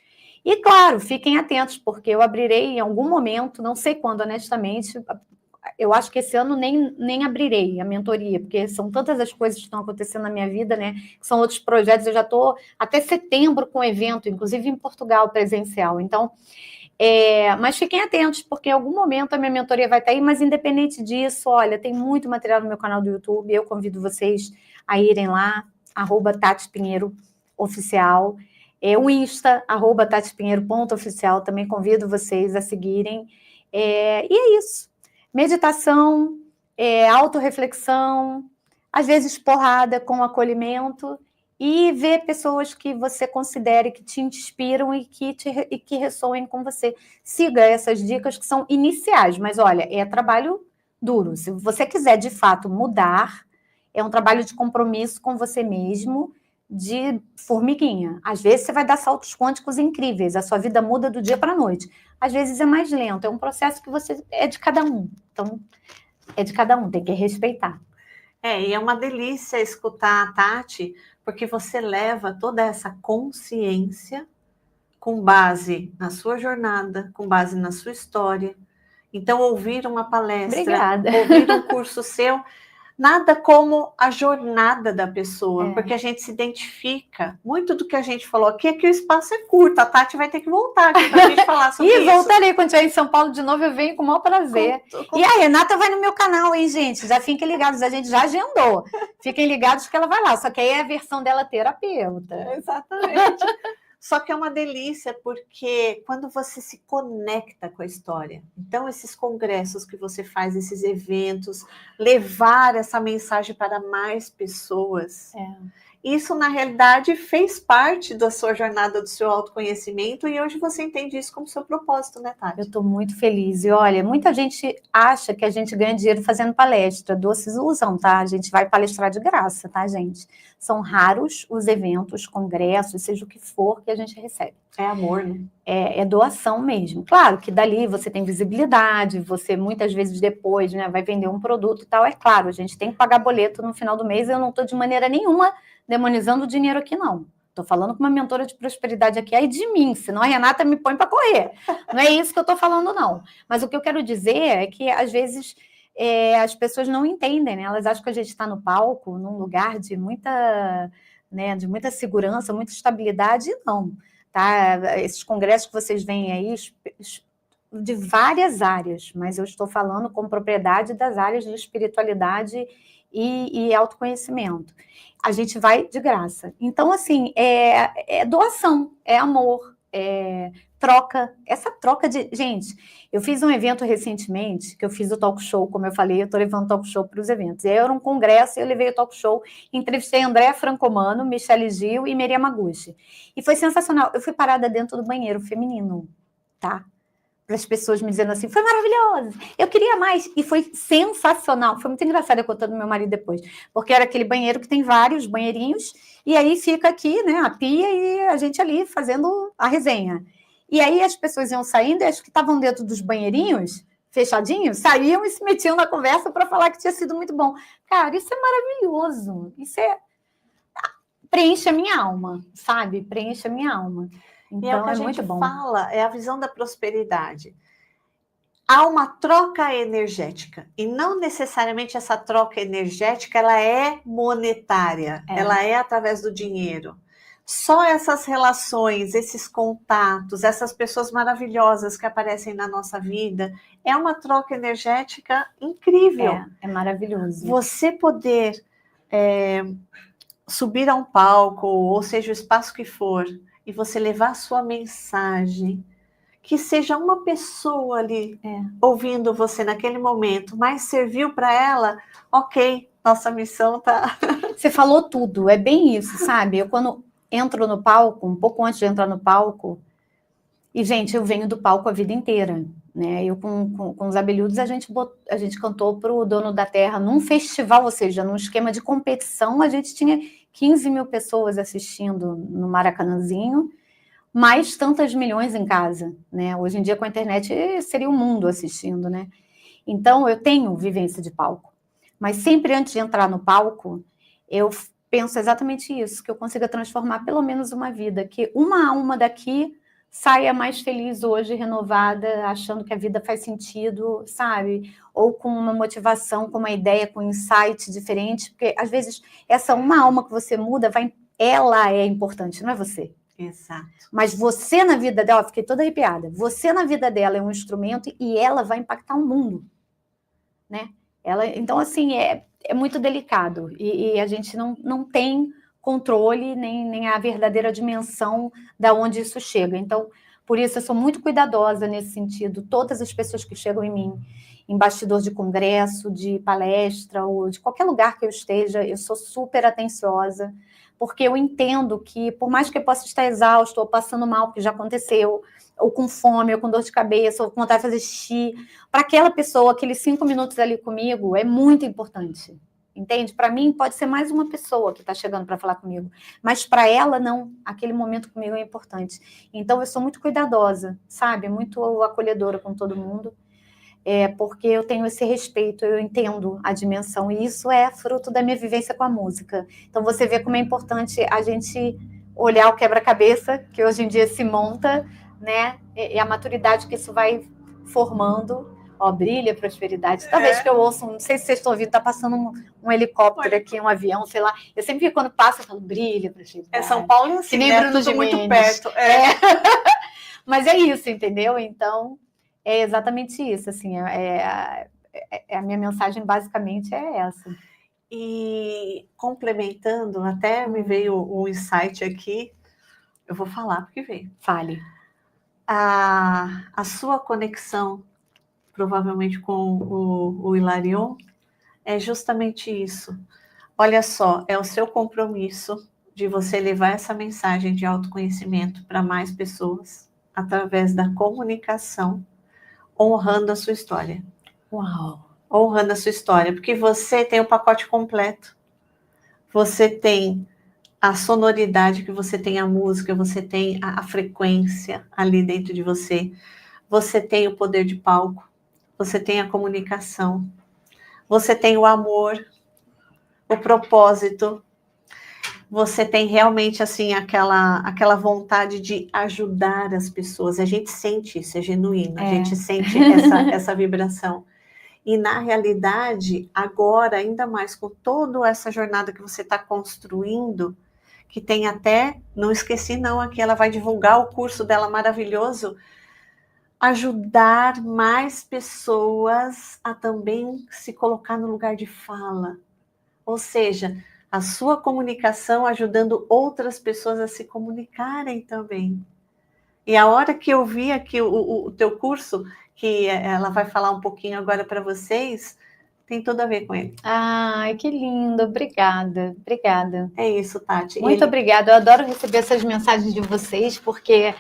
E claro, fiquem atentos, porque eu abrirei em algum momento, não sei quando, honestamente, eu acho que esse ano nem abrirei a mentoria, porque são tantas as coisas que estão acontecendo na minha vida, né? Que são outros projetos, eu já estou até setembro com evento, inclusive em Portugal, presencial. Então, mas fiquem atentos, porque em algum momento a minha mentoria vai estar aí, mas independente disso, olha, tem muito material no meu canal do YouTube, eu convido vocês a irem lá, @Tati Pinheiro Oficial, o Insta, @TatiPinheiro.oficial, também convido vocês a seguirem, e é isso, meditação, autorreflexão, às vezes porrada com acolhimento, e ver pessoas que você considere que te inspiram e que ressoem com você. Siga essas dicas que são iniciais, mas olha, é trabalho duro. Se você quiser, de fato, mudar, é um trabalho de compromisso com você mesmo, de formiguinha. Às vezes você vai dar saltos quânticos incríveis, a sua vida muda do dia para a noite. Às vezes é mais lento, é um processo que é de cada um. Então, é de cada um, tem que respeitar. E é uma delícia escutar a Tati, porque você leva toda essa consciência com base na sua jornada, com base na sua história, Então, ouvir uma palestra, Obrigada. ouvir um curso seu, nada como a jornada da pessoa, porque a gente se identifica. Muito do que a gente falou aqui é que o espaço é curto, a Tati vai ter que voltar aqui para a gente falar sobre isso. E voltarei, quando estiver em São Paulo de novo, eu venho com o maior prazer. E a Renata vai no meu canal, hein, gente? Já fiquem ligados, a gente já agendou. Fiquem ligados que ela vai lá, só que aí é a versão dela terapeuta. Exatamente. Só que é uma delícia, porque quando você se conecta com a história, então esses congressos que você faz, esses eventos, levar essa mensagem para mais pessoas, isso na realidade fez parte da sua jornada, do seu autoconhecimento, e hoje você entende isso como seu propósito, né, Tati? Eu estou muito feliz. E olha, muita gente acha que a gente ganha dinheiro fazendo palestra. Doces usam, tá? A gente vai palestrar de graça, tá, gente? São raros os eventos, congressos, seja o que for, que a gente recebe. É amor, né? É doação mesmo. Claro que dali você tem visibilidade, você muitas vezes depois, né, vai vender um produto e tal. É claro, a gente tem que pagar boleto no final do mês. Eu não estou de maneira nenhuma demonizando o dinheiro aqui, não. Estou falando com uma mentora de prosperidade aqui, aí de mim, senão a Renata me põe para correr. Não é isso que eu estou falando, não. Mas o que eu quero dizer é que, às vezes, as pessoas não entendem, né? Elas acham que a gente está no palco, num lugar de muita, né, de muita segurança, muita estabilidade, e não. Tá? Esses congressos que vocês veem aí, de várias áreas, mas eu estou falando com propriedade das áreas de espiritualidade e autoconhecimento. A gente vai de graça. Então, assim, é doação, é amor, é troca. Essa troca de... Gente, eu fiz um evento recentemente, que eu fiz o talk show, como eu falei, eu estou levando talk show para os eventos. E aí era um congresso, eu levei o talk show, entrevistei Andréa Francomano, Michele Gil e Miriam Maguchi. E foi sensacional. Eu fui parada dentro do banheiro feminino, tá? Para as pessoas me dizendo assim, foi maravilhoso, eu queria mais, e foi sensacional, foi muito engraçado eu contando meu marido depois, porque era aquele banheiro que tem vários banheirinhos, e aí fica aqui, né, a pia e a gente ali fazendo a resenha. E aí as pessoas iam saindo, e as que estavam dentro dos banheirinhos, fechadinhos, saíam e se metiam na conversa para falar que tinha sido muito bom. Cara, isso é maravilhoso, preenche a minha alma, sabe? Preenche a minha alma. Então, e é o que a gente muito bom. fala, é a visão da prosperidade. Há uma troca energética, e não necessariamente essa troca energética ela é monetária, ela é através do dinheiro. Só essas relações, esses contatos, essas pessoas maravilhosas que aparecem na nossa vida, é uma troca energética incrível. É maravilhoso. Você poder subir a um palco, ou seja, o espaço que for, e você levar a sua mensagem, que seja uma pessoa ali ouvindo você naquele momento, mas serviu para ela, ok, nossa missão tá... Você falou tudo, é bem isso, sabe? Eu quando entro no palco, um pouco antes de entrar no palco, e gente, eu venho do palco a vida inteira, né? Eu com os abelhudos, a gente cantou para o Dono da Terra num festival, ou seja, num esquema de competição, a gente tinha 15 mil pessoas assistindo no Maracanãzinho, mais tantas milhões em casa, né? Hoje em dia, com a internet, seria o mundo assistindo, né? Então, eu tenho vivência de palco. Mas sempre antes de entrar no palco, eu penso exatamente isso, que eu consiga transformar pelo menos uma vida, que uma alma daqui saia mais feliz hoje, renovada, achando que a vida faz sentido, sabe? Ou com uma motivação, com uma ideia, com um insight diferente, porque, às vezes, essa uma alma que você muda, ela é importante, não é você. Exato. Mas você na vida dela, fiquei toda arrepiada, você na vida dela é um instrumento e ela vai impactar o mundo, né? Então, assim, é muito delicado e a gente não tem controle nem a verdadeira dimensão da onde isso chega. Então, por isso eu sou muito cuidadosa nesse sentido. Todas as pessoas que chegam em mim, em bastidor de congresso, de palestra ou de qualquer lugar que eu esteja, eu sou super atenciosa, porque eu entendo que, por mais que eu possa estar exausto ou passando mal, porque já aconteceu, ou com fome, ou com dor de cabeça, ou com vontade de fazer xixi, para aquela pessoa, aqueles 5 minutos ali comigo, é muito importante. Entende? Para mim, pode ser mais uma pessoa que está chegando para falar comigo, mas para ela, não. Aquele momento comigo é importante. Então, eu sou muito cuidadosa, sabe? Muito acolhedora com todo mundo, porque eu tenho esse respeito, eu entendo a dimensão, e isso é fruto da minha vivência com a música. Então, você vê como é importante a gente olhar o quebra-cabeça, que hoje em dia se monta, né? E a maturidade que isso vai formando, Ó, brilha, prosperidade. Toda vez que eu ouço, não sei se vocês estão ouvindo, tá passando um helicóptero aqui, um avião, sei lá. Eu sempre fico, quando passa, eu falo, brilha, prosperidade. São Paulo é assim, que nem né? Bruno Tudo muito Gimenez. perto. Mas é isso, entendeu? Então, é exatamente isso, assim, a minha mensagem basicamente é essa. E complementando, até me veio um insight aqui, eu vou falar porque veio. Fale. A sua conexão, provavelmente com o Hilarion, é justamente isso. Olha só, é o seu compromisso de você levar essa mensagem de autoconhecimento para mais pessoas, através da comunicação, honrando a sua história. Uau! Honrando a sua história, porque você tem o pacote completo. Você tem a sonoridade, que você tem a música, você tem a frequência ali dentro de você. Você tem o poder de palco, você tem a comunicação, você tem o amor, o propósito, você tem realmente assim aquela vontade de ajudar as pessoas. A gente sente isso, é genuíno, a gente sente essa vibração. E na realidade, agora, ainda mais com toda essa jornada que você está construindo, que tem até, não esqueci não, aqui ela vai divulgar o curso dela maravilhoso, ajudar mais pessoas a também se colocar no lugar de fala. Ou seja, a sua comunicação ajudando outras pessoas a se comunicarem também. E a hora que eu vi aqui o teu curso, que ela vai falar um pouquinho agora para vocês, tem tudo a ver com ele. Ai, que lindo, obrigada, obrigada. É isso, Tati. Muito obrigada, eu adoro receber essas mensagens de vocês, porque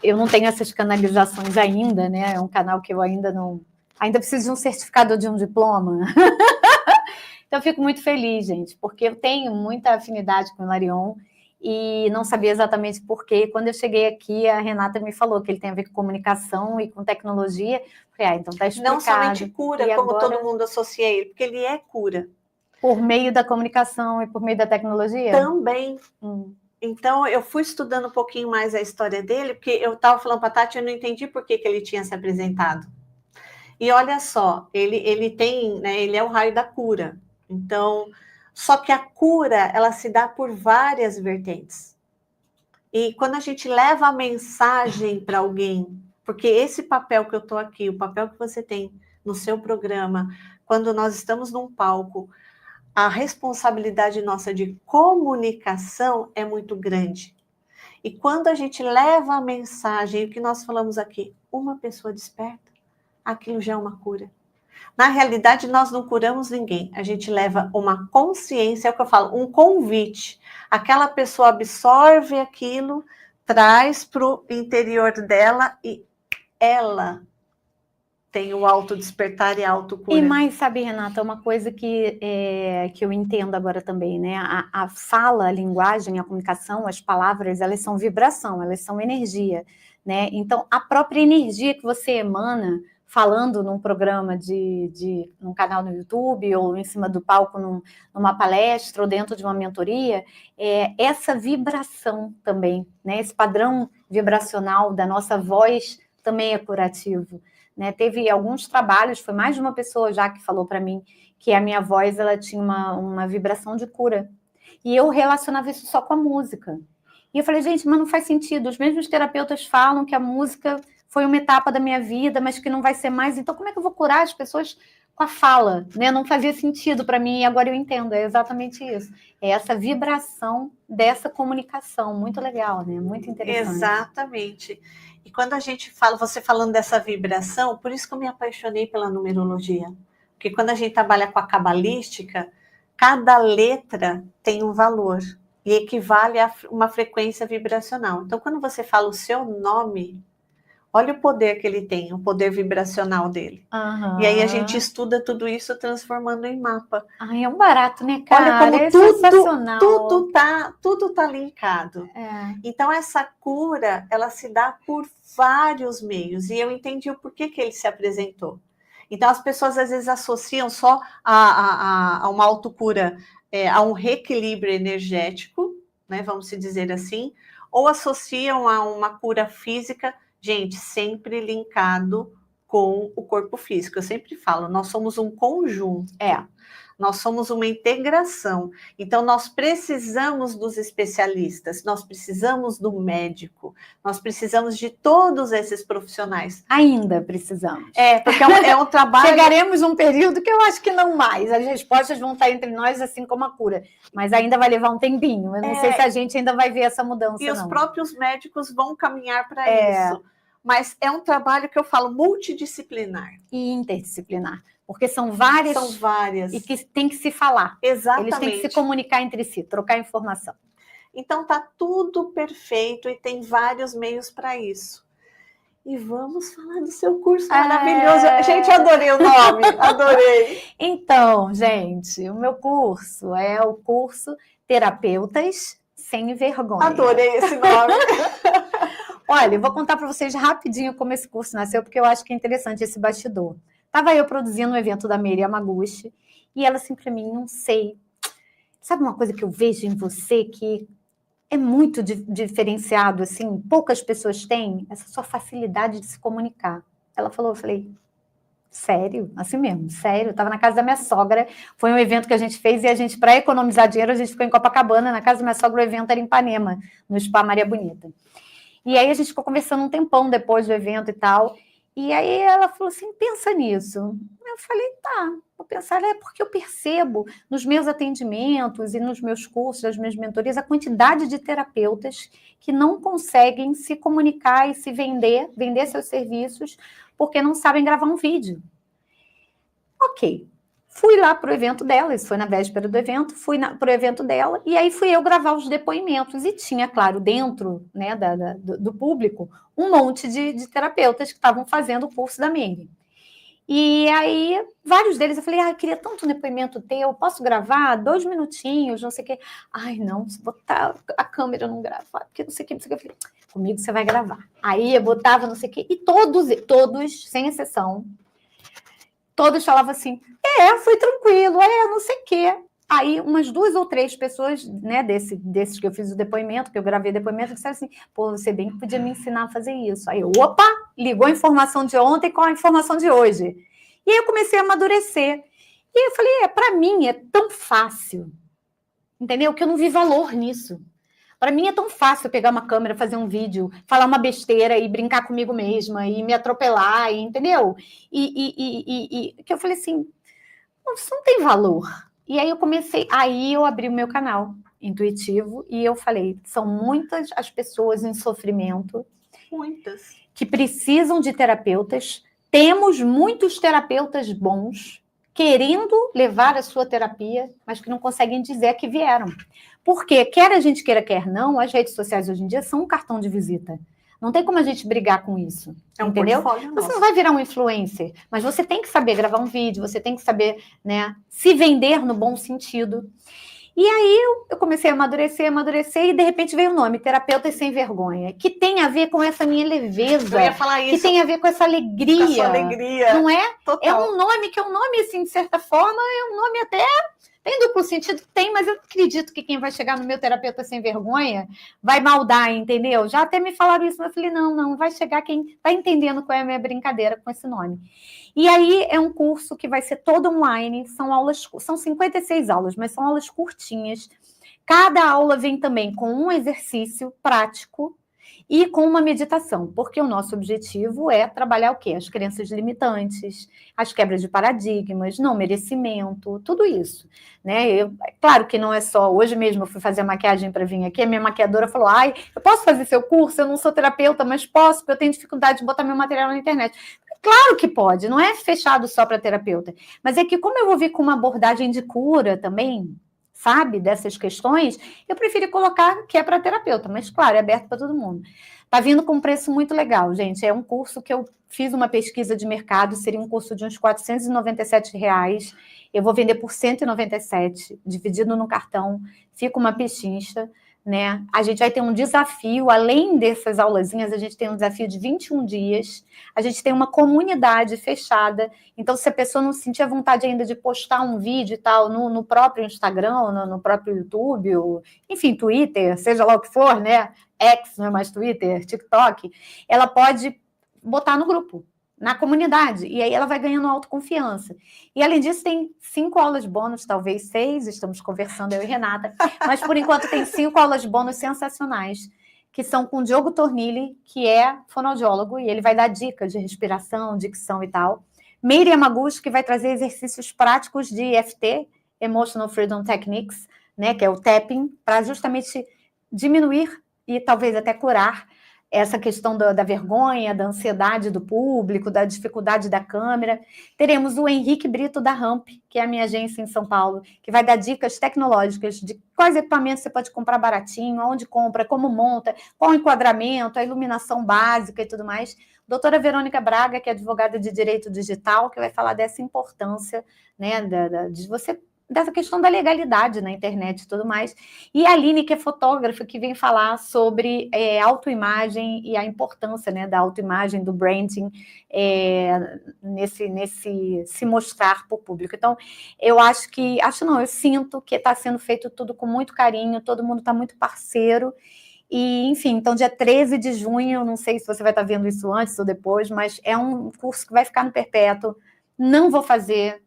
eu não tenho essas canalizações ainda, né? É um canal que eu ainda não... Ainda preciso de um certificado de um diploma. Então, eu fico muito feliz, gente, porque eu tenho muita afinidade com o Hilarion e não sabia exatamente por quê. Quando eu cheguei aqui, a Renata me falou que ele tem a ver com comunicação e com tecnologia. Falei, então tá explicado. Não somente cura, e como agora, todo mundo associa ele, porque ele é cura. Por meio da comunicação e por meio da tecnologia? Também. Então, eu fui estudando um pouquinho mais a história dele, porque eu estava falando para a Tati, eu não entendi por que ele tinha se apresentado. E olha só, ele tem, né, ele é o raio da cura. Então, só que a cura, ela se dá por várias vertentes. E quando a gente leva a mensagem para alguém, porque esse papel que eu estou aqui, o papel que você tem no seu programa, quando nós estamos num palco, a responsabilidade nossa de comunicação é muito grande. E quando a gente leva a mensagem, o que nós falamos aqui, uma pessoa desperta, aquilo já é uma cura. Na realidade, nós não curamos ninguém. A gente leva uma consciência, é o que eu falo, um convite. Aquela pessoa absorve aquilo, traz para o interior dela e ela tem o autodespertar e a autocura. E mais, sabe, Renata, uma coisa que eu entendo agora também, né? A fala, a linguagem, a comunicação, as palavras, elas são vibração, elas são energia, né? Então, a própria energia que você emana falando num programa num canal no YouTube ou em cima do palco numa palestra ou dentro de uma mentoria, essa vibração também, né? Esse padrão vibracional da nossa voz também é curativo. Né, teve alguns trabalhos, foi mais de uma pessoa já que falou para mim que a minha voz ela tinha uma vibração de cura. E eu relacionava isso só com a música. E eu falei, gente, mas não faz sentido. Os mesmos terapeutas falam que a música foi uma etapa da minha vida, mas que não vai ser mais. Então, como é que eu vou curar as pessoas com a fala? Né? Não fazia sentido para mim, e agora eu entendo. É exatamente isso. É essa vibração dessa comunicação. Muito legal, né? Muito interessante. Exatamente. E quando a gente fala, você falando dessa vibração, por isso que eu me apaixonei pela numerologia. Porque quando a gente trabalha com a cabalística, cada letra tem um valor e equivale a uma frequência vibracional. Então, quando você fala o seu nome, olha o poder que ele tem, o poder vibracional dele. Uhum. E aí a gente estuda tudo isso transformando em mapa. Ai, é um barato, né, cara? Olha como sensacional. Tudo tá linkado. Então, essa cura, ela se dá por vários meios. E eu entendi o porquê que ele se apresentou. Então, as pessoas, às vezes, associam só a uma autocura, a um reequilíbrio energético, né, vamos se dizer assim, ou associam a uma cura física, gente, sempre linkado com o corpo físico. Eu sempre falo, nós somos um conjunto. Nós somos uma integração. Então, nós precisamos dos especialistas, nós precisamos do médico, nós precisamos de todos esses profissionais. Ainda precisamos. Porque é um trabalho... Chegaremos a um período que eu acho que não mais. As respostas vão estar entre nós, assim como a cura. Mas ainda vai levar um tempinho. Eu não sei se a gente ainda vai ver essa mudança, E os próprios médicos vão caminhar para isso. Mas é um trabalho que eu falo multidisciplinar. E interdisciplinar. Porque são várias. São várias. E que tem que se falar. Exatamente. Eles têm que se comunicar entre si, trocar informação. Então, tá tudo perfeito e tem vários meios para isso. E vamos falar do seu curso maravilhoso. Gente, adorei o nome, adorei. Então, gente, o meu curso é o curso Terapeutas Sem Vergonha. Adorei esse nome. Olha, eu vou contar para vocês rapidinho como esse curso nasceu, porque eu acho que é interessante esse bastidor. Estava eu produzindo um evento da Meire Yamaguchi, e ela assim para mim, não sei, sabe uma coisa que eu vejo em você que é muito diferenciado, assim, poucas pessoas têm, essa sua facilidade de se comunicar. Ela falou, eu falei, sério? Assim mesmo, sério. Eu estava na casa da minha sogra, foi um evento que a gente fez, e a gente, para economizar dinheiro, a gente ficou em Copacabana, na casa da minha sogra, o evento era em Ipanema, no Spa Maria Bonita. E aí a gente ficou conversando um tempão depois do evento e tal, e aí ela falou assim, pensa nisso. Eu falei, tá, vou pensar, porque eu percebo nos meus atendimentos e nos meus cursos, nas minhas mentorias, a quantidade de terapeutas que não conseguem se comunicar e se vender seus serviços, porque não sabem gravar um vídeo. Ok. Fui lá para o evento dela, isso foi na véspera do evento, fui para o evento dela, e aí fui eu gravar os depoimentos, e tinha, claro, dentro, né, do público, um monte de terapeutas que estavam fazendo o curso da Meire. E aí, vários deles, eu falei, eu queria tanto um depoimento teu, posso gravar 2 minutinhos, não sei o quê. Ai, não, se botar a câmera não gravar, porque não sei o quê, não sei o quê. Eu falei, comigo você vai gravar. Aí eu botava não sei o quê, e todos, sem exceção, todos falavam assim, foi tranquilo, não sei o quê. Aí, umas 2 ou 3 pessoas, né, desses que eu fiz o depoimento, que eu gravei o depoimento, disseram assim, você bem que podia me ensinar a fazer isso. Aí eu, ligou a informação de ontem com a informação de hoje. E aí eu comecei a amadurecer. E eu falei, para mim é tão fácil, entendeu? Que eu não vi valor nisso. Para mim é tão fácil pegar uma câmera, fazer um vídeo, falar uma besteira e brincar comigo mesma, e me atropelar, entendeu? Que eu falei assim, isso não tem valor. E aí eu abri o meu canal intuitivo e eu falei, são muitas as pessoas em sofrimento. Muitas. Que precisam de terapeutas. Temos muitos terapeutas bons querendo levar a sua terapia, mas que não conseguem dizer que vieram. Porque, quer a gente queira, quer não, as redes sociais hoje em dia são um cartão de visita. Não tem como a gente brigar com isso, entendeu? Você não vai virar um influencer, mas você tem que saber gravar um vídeo, você tem que saber, né, se vender no bom sentido. E aí eu comecei a amadurecer, e de repente veio o nome, Terapeutas Sem Vergonha, que tem a ver com essa minha leveza. Eu ia falar isso. Que tem a ver com essa alegria. Com a sua alegria. Não é? Total. É um nome que é um nome, assim, de certa forma, é um nome até... Tem duplo sentido? Tem, mas eu acredito que quem vai chegar no meu Terapeuta Sem Vergonha vai maldar, entendeu? Já até me falaram isso, mas eu falei, não, vai chegar quem está entendendo qual é a minha brincadeira com esse nome. E aí é um curso que vai ser todo online, são 56 aulas, mas são aulas curtinhas. Cada aula vem também com um exercício prático e com uma meditação, porque o nosso objetivo é trabalhar o quê? As crenças limitantes, as quebras de paradigmas, não merecimento, tudo isso, né? Claro que não é só, hoje mesmo eu fui fazer a maquiagem para vir aqui, a minha maquiadora falou, eu posso fazer seu curso? Eu não sou terapeuta, mas posso, porque eu tenho dificuldade de botar meu material na internet. Claro que pode, não é fechado só para terapeuta, mas é que como eu vou vir com uma abordagem de cura também, sabe, dessas questões, eu prefiro colocar que é para terapeuta, mas claro, é aberto para todo mundo. Está vindo com um preço muito legal, gente, é um curso que eu fiz uma pesquisa de mercado, seria um curso de uns R$497, eu vou vender por R$197, dividido no cartão, fica uma pechincha, né? A gente vai ter um desafio, além dessas aulazinhas, a gente tem um desafio de 21 dias, a gente tem uma comunidade fechada, então se a pessoa não sentir a vontade ainda de postar um vídeo e tal no próprio Instagram, no próprio YouTube, ou, enfim, Twitter, seja lá o que for, né? X, não é mais Twitter, TikTok, ela pode botar no grupo. na comunidade, e aí ela vai ganhando autoconfiança. E, além disso, tem 5 aulas bônus, talvez 6, estamos conversando, eu e Renata, mas, por enquanto, tem 5 aulas bônus sensacionais, que são com o Diogo Tornilli, que é fonoaudiólogo, e ele vai dar dicas de respiração, dicção e tal. Meire Yamaguchi, que vai trazer exercícios práticos de EFT, Emotional Freedom Techniques, né, que é o tapping, para justamente diminuir e talvez até curar essa questão da vergonha, da ansiedade do público, da dificuldade da câmera. Teremos o Henrique Brito da Ramp, que é a minha agência em São Paulo, que vai dar dicas tecnológicas de quais equipamentos você pode comprar baratinho, onde compra, como monta, qual o enquadramento, a iluminação básica e tudo mais. Doutora Verônica Braga, que é advogada de direito digital, que vai falar dessa importância, né, de você, dessa questão da legalidade na internet e tudo mais. E a Aline, que é fotógrafa, que vem falar sobre autoimagem e a importância, né, da autoimagem, do branding, nesse se mostrar para o público. Então, eu sinto que está sendo feito tudo com muito carinho, todo mundo está muito parceiro. E, enfim, então, dia 13 de junho, eu não sei se você vai estar vendo isso antes ou depois, mas é um curso que vai ficar no perpétuo. Não vou fazer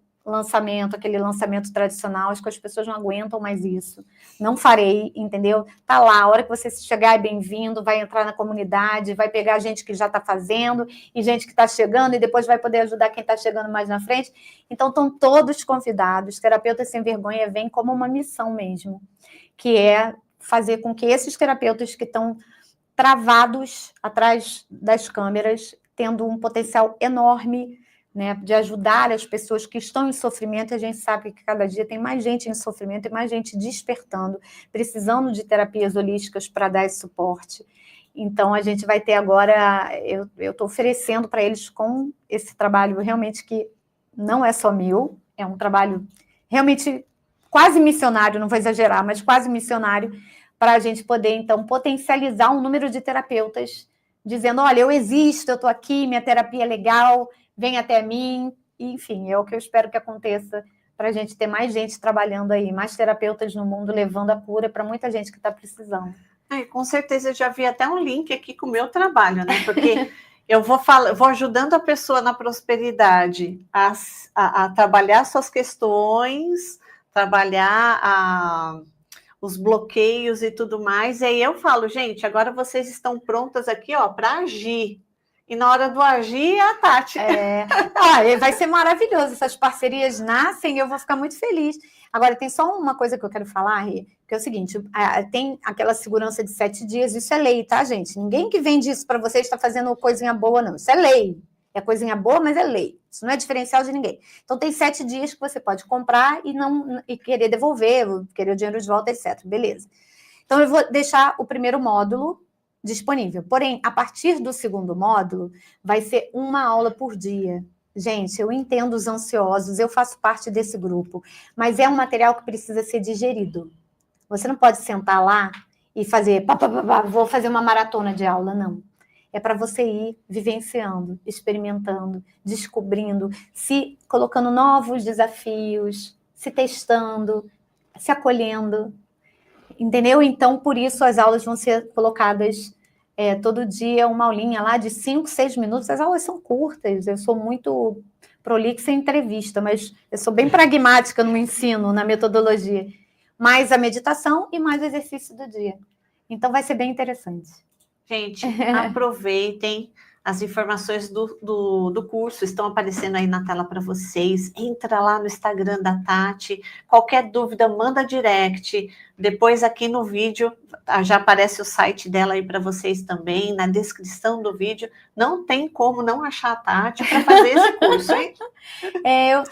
aquele lançamento tradicional, acho que as pessoas não aguentam mais isso. Não farei, entendeu? Tá lá, a hora que você chegar é bem-vindo, vai entrar na comunidade, vai pegar gente que já está fazendo e gente que está chegando, e depois vai poder ajudar quem está chegando mais na frente. Então, estão todos convidados. Terapeutas Sem Vergonha vem como uma missão mesmo, que é fazer com que esses terapeutas que estão travados atrás das câmeras, tendo um potencial enorme, né, de ajudar as pessoas que estão em sofrimento. A gente sabe que cada dia tem mais gente em sofrimento e mais gente despertando, precisando de terapias holísticas para dar esse suporte. Então, a gente vai ter agora, eu estou oferecendo para eles com esse trabalho realmente que não é só meu, é um trabalho realmente quase missionário, não vou exagerar, mas quase missionário, para a gente poder, então, potencializar um número de terapeutas, dizendo, olha, eu existo, eu estou aqui, minha terapia é legal, vem até mim, enfim, é o que eu espero que aconteça para a gente ter mais gente trabalhando aí, mais terapeutas no mundo, levando a cura para muita gente que está precisando. Com certeza, eu já vi até um link aqui com o meu trabalho, né? Porque eu vou ajudando a pessoa na prosperidade a trabalhar suas questões, trabalhar os bloqueios e tudo mais. E aí eu falo, gente, agora vocês estão prontas aqui, ó, para agir. E na hora do agir, é a Tati. Vai ser maravilhoso. Essas parcerias nascem e eu vou ficar muito feliz. Agora, tem só uma coisa que eu quero falar, Rê, que é o seguinte, tem aquela segurança de 7 dias, isso é lei, tá, gente? Ninguém que vende isso para você está fazendo coisinha boa, não. Isso é lei. É coisinha boa, mas é lei. Isso não é diferencial de ninguém. Então, tem 7 dias que você pode comprar e querer devolver, querer o dinheiro de volta, etc. Beleza. Então, eu vou deixar o primeiro módulo disponível. Porém, a partir do segundo módulo, vai ser uma aula por dia. Gente, eu entendo os ansiosos, eu faço parte desse grupo, mas é um material que precisa ser digerido. Você não pode sentar lá e fazer, vou fazer uma maratona de aula, não. É para você ir vivenciando, experimentando, descobrindo, se colocando novos desafios, se testando, se acolhendo. Entendeu? Então, por isso, as aulas vão ser colocadas todo dia, uma aulinha lá de 5, 6 minutos. As aulas são curtas, eu sou muito prolixa em entrevista, mas eu sou bem pragmática no ensino, na metodologia. Mais a meditação e mais o exercício do dia. Então, vai ser bem interessante. Gente, aproveitem. As informações do curso estão aparecendo aí na tela para vocês. Entra lá no Instagram da Tati. Qualquer dúvida, manda direct. Depois aqui no vídeo já aparece o site dela aí para vocês também. Na descrição do vídeo. Não tem como não achar a Tati para fazer esse curso, hein? Eu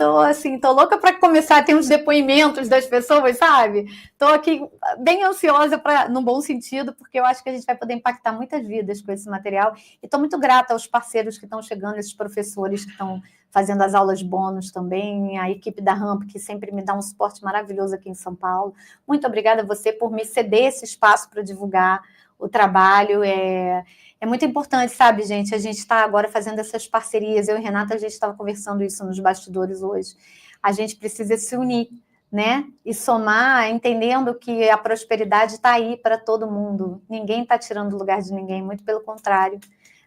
tô louca para começar a ter uns depoimentos das pessoas, sabe? Tô aqui bem ansiosa, no bom sentido, porque eu acho que a gente vai poder impactar muitas vidas com esse material. E estou muito grata aos parceiros que estão chegando, esses professores que estão fazendo as aulas bônus também, a equipe da Ramp, que sempre me dá um suporte maravilhoso aqui em São Paulo. Muito obrigada a você por me ceder esse espaço para divulgar o trabalho. É muito importante, sabe, gente? A gente está agora fazendo essas parcerias. Eu e Renata, a gente estava conversando isso nos bastidores hoje. A gente precisa se unir, né? E somar, entendendo que a prosperidade está aí para todo mundo. Ninguém está tirando o lugar de ninguém, muito pelo contrário.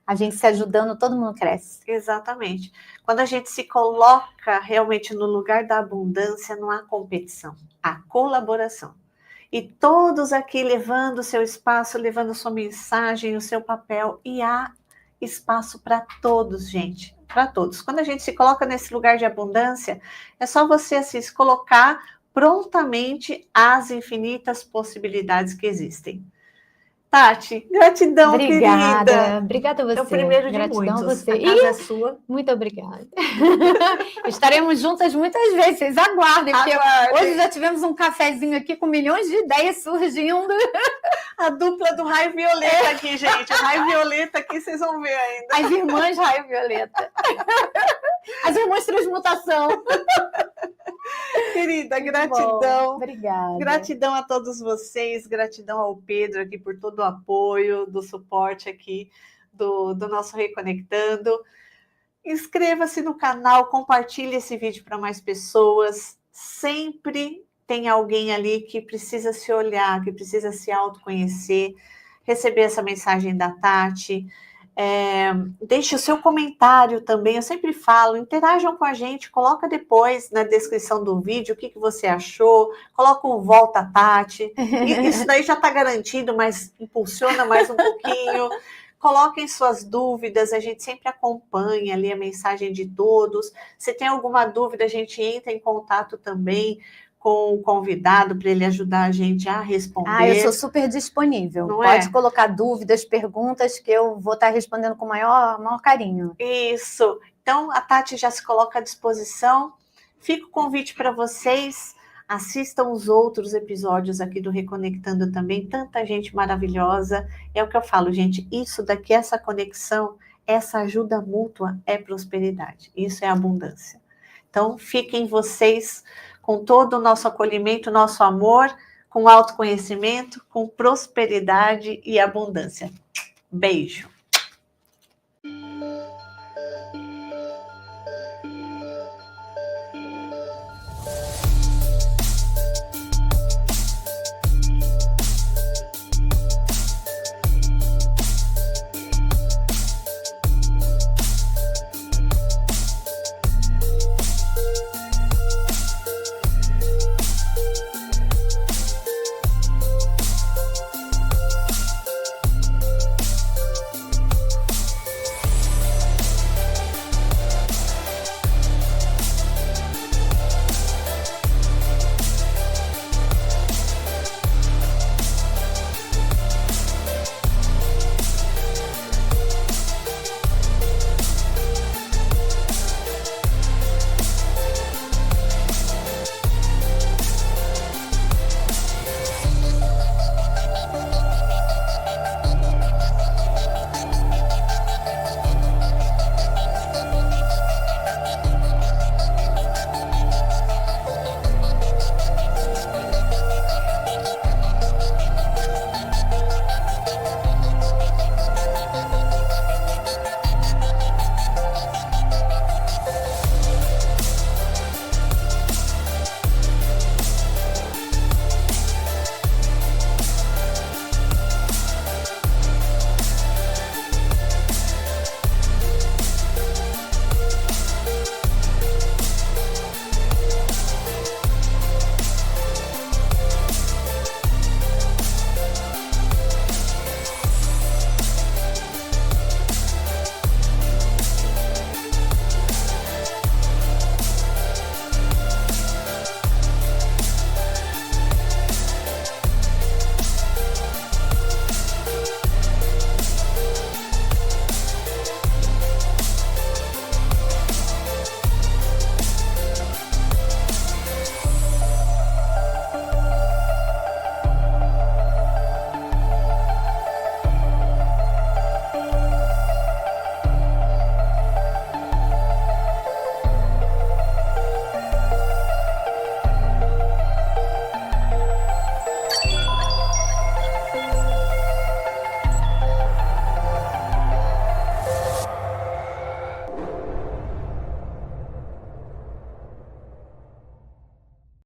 A gente se ajudando, todo mundo cresce. Exatamente. Quando a gente se coloca realmente no lugar da abundância, não há competição, há colaboração. E todos aqui levando o seu espaço, levando a sua mensagem, o seu papel, e há espaço para todos, gente, para todos. Quando a gente se coloca nesse lugar de abundância, é só você assim, se colocar prontamente às infinitas possibilidades que existem. Tati, gratidão, querida. Obrigada a você. É o primeiro de gratidão muitos. A você. A casa é sua. Muito obrigada. Estaremos juntas muitas vezes, vocês aguardem, porque hoje já tivemos um cafezinho aqui com milhões de ideias surgindo. A dupla do Raio Violeta aqui, gente. O Raio Violeta aqui, vocês vão ver ainda. As irmãs Raio Violeta. As irmãs Transmutação. Querida, gratidão. Obrigada. Gratidão a todos vocês, gratidão ao Pedro aqui por todo o apoio, do suporte aqui do nosso Reconectando. Inscreva-se no canal, compartilhe esse vídeo para mais pessoas. Sempre tem alguém ali que precisa se olhar, que precisa se autoconhecer, receber essa mensagem da Tati. Deixe o seu comentário também, eu sempre falo, interajam com a gente, coloca depois na descrição do vídeo o que você achou, coloca um volta Tati, isso daí já está garantido, mas impulsiona mais um pouquinho, coloquem suas dúvidas, a gente sempre acompanha ali a mensagem de todos, se tem alguma dúvida a gente entra em contato também com o convidado para ele ajudar a gente a responder. Eu sou super disponível. Não Pode colocar dúvidas, perguntas, que eu vou estar respondendo com o maior carinho. Isso. Então, a Tati já se coloca à disposição. Fica o convite para vocês. Assistam os outros episódios aqui do Reconectando também. Tanta gente maravilhosa. É o que eu falo, gente. Isso daqui, essa conexão, essa ajuda mútua é prosperidade. Isso é abundância. Então, fiquem vocês com todo o nosso acolhimento, nosso amor, com autoconhecimento, com prosperidade e abundância. Beijo!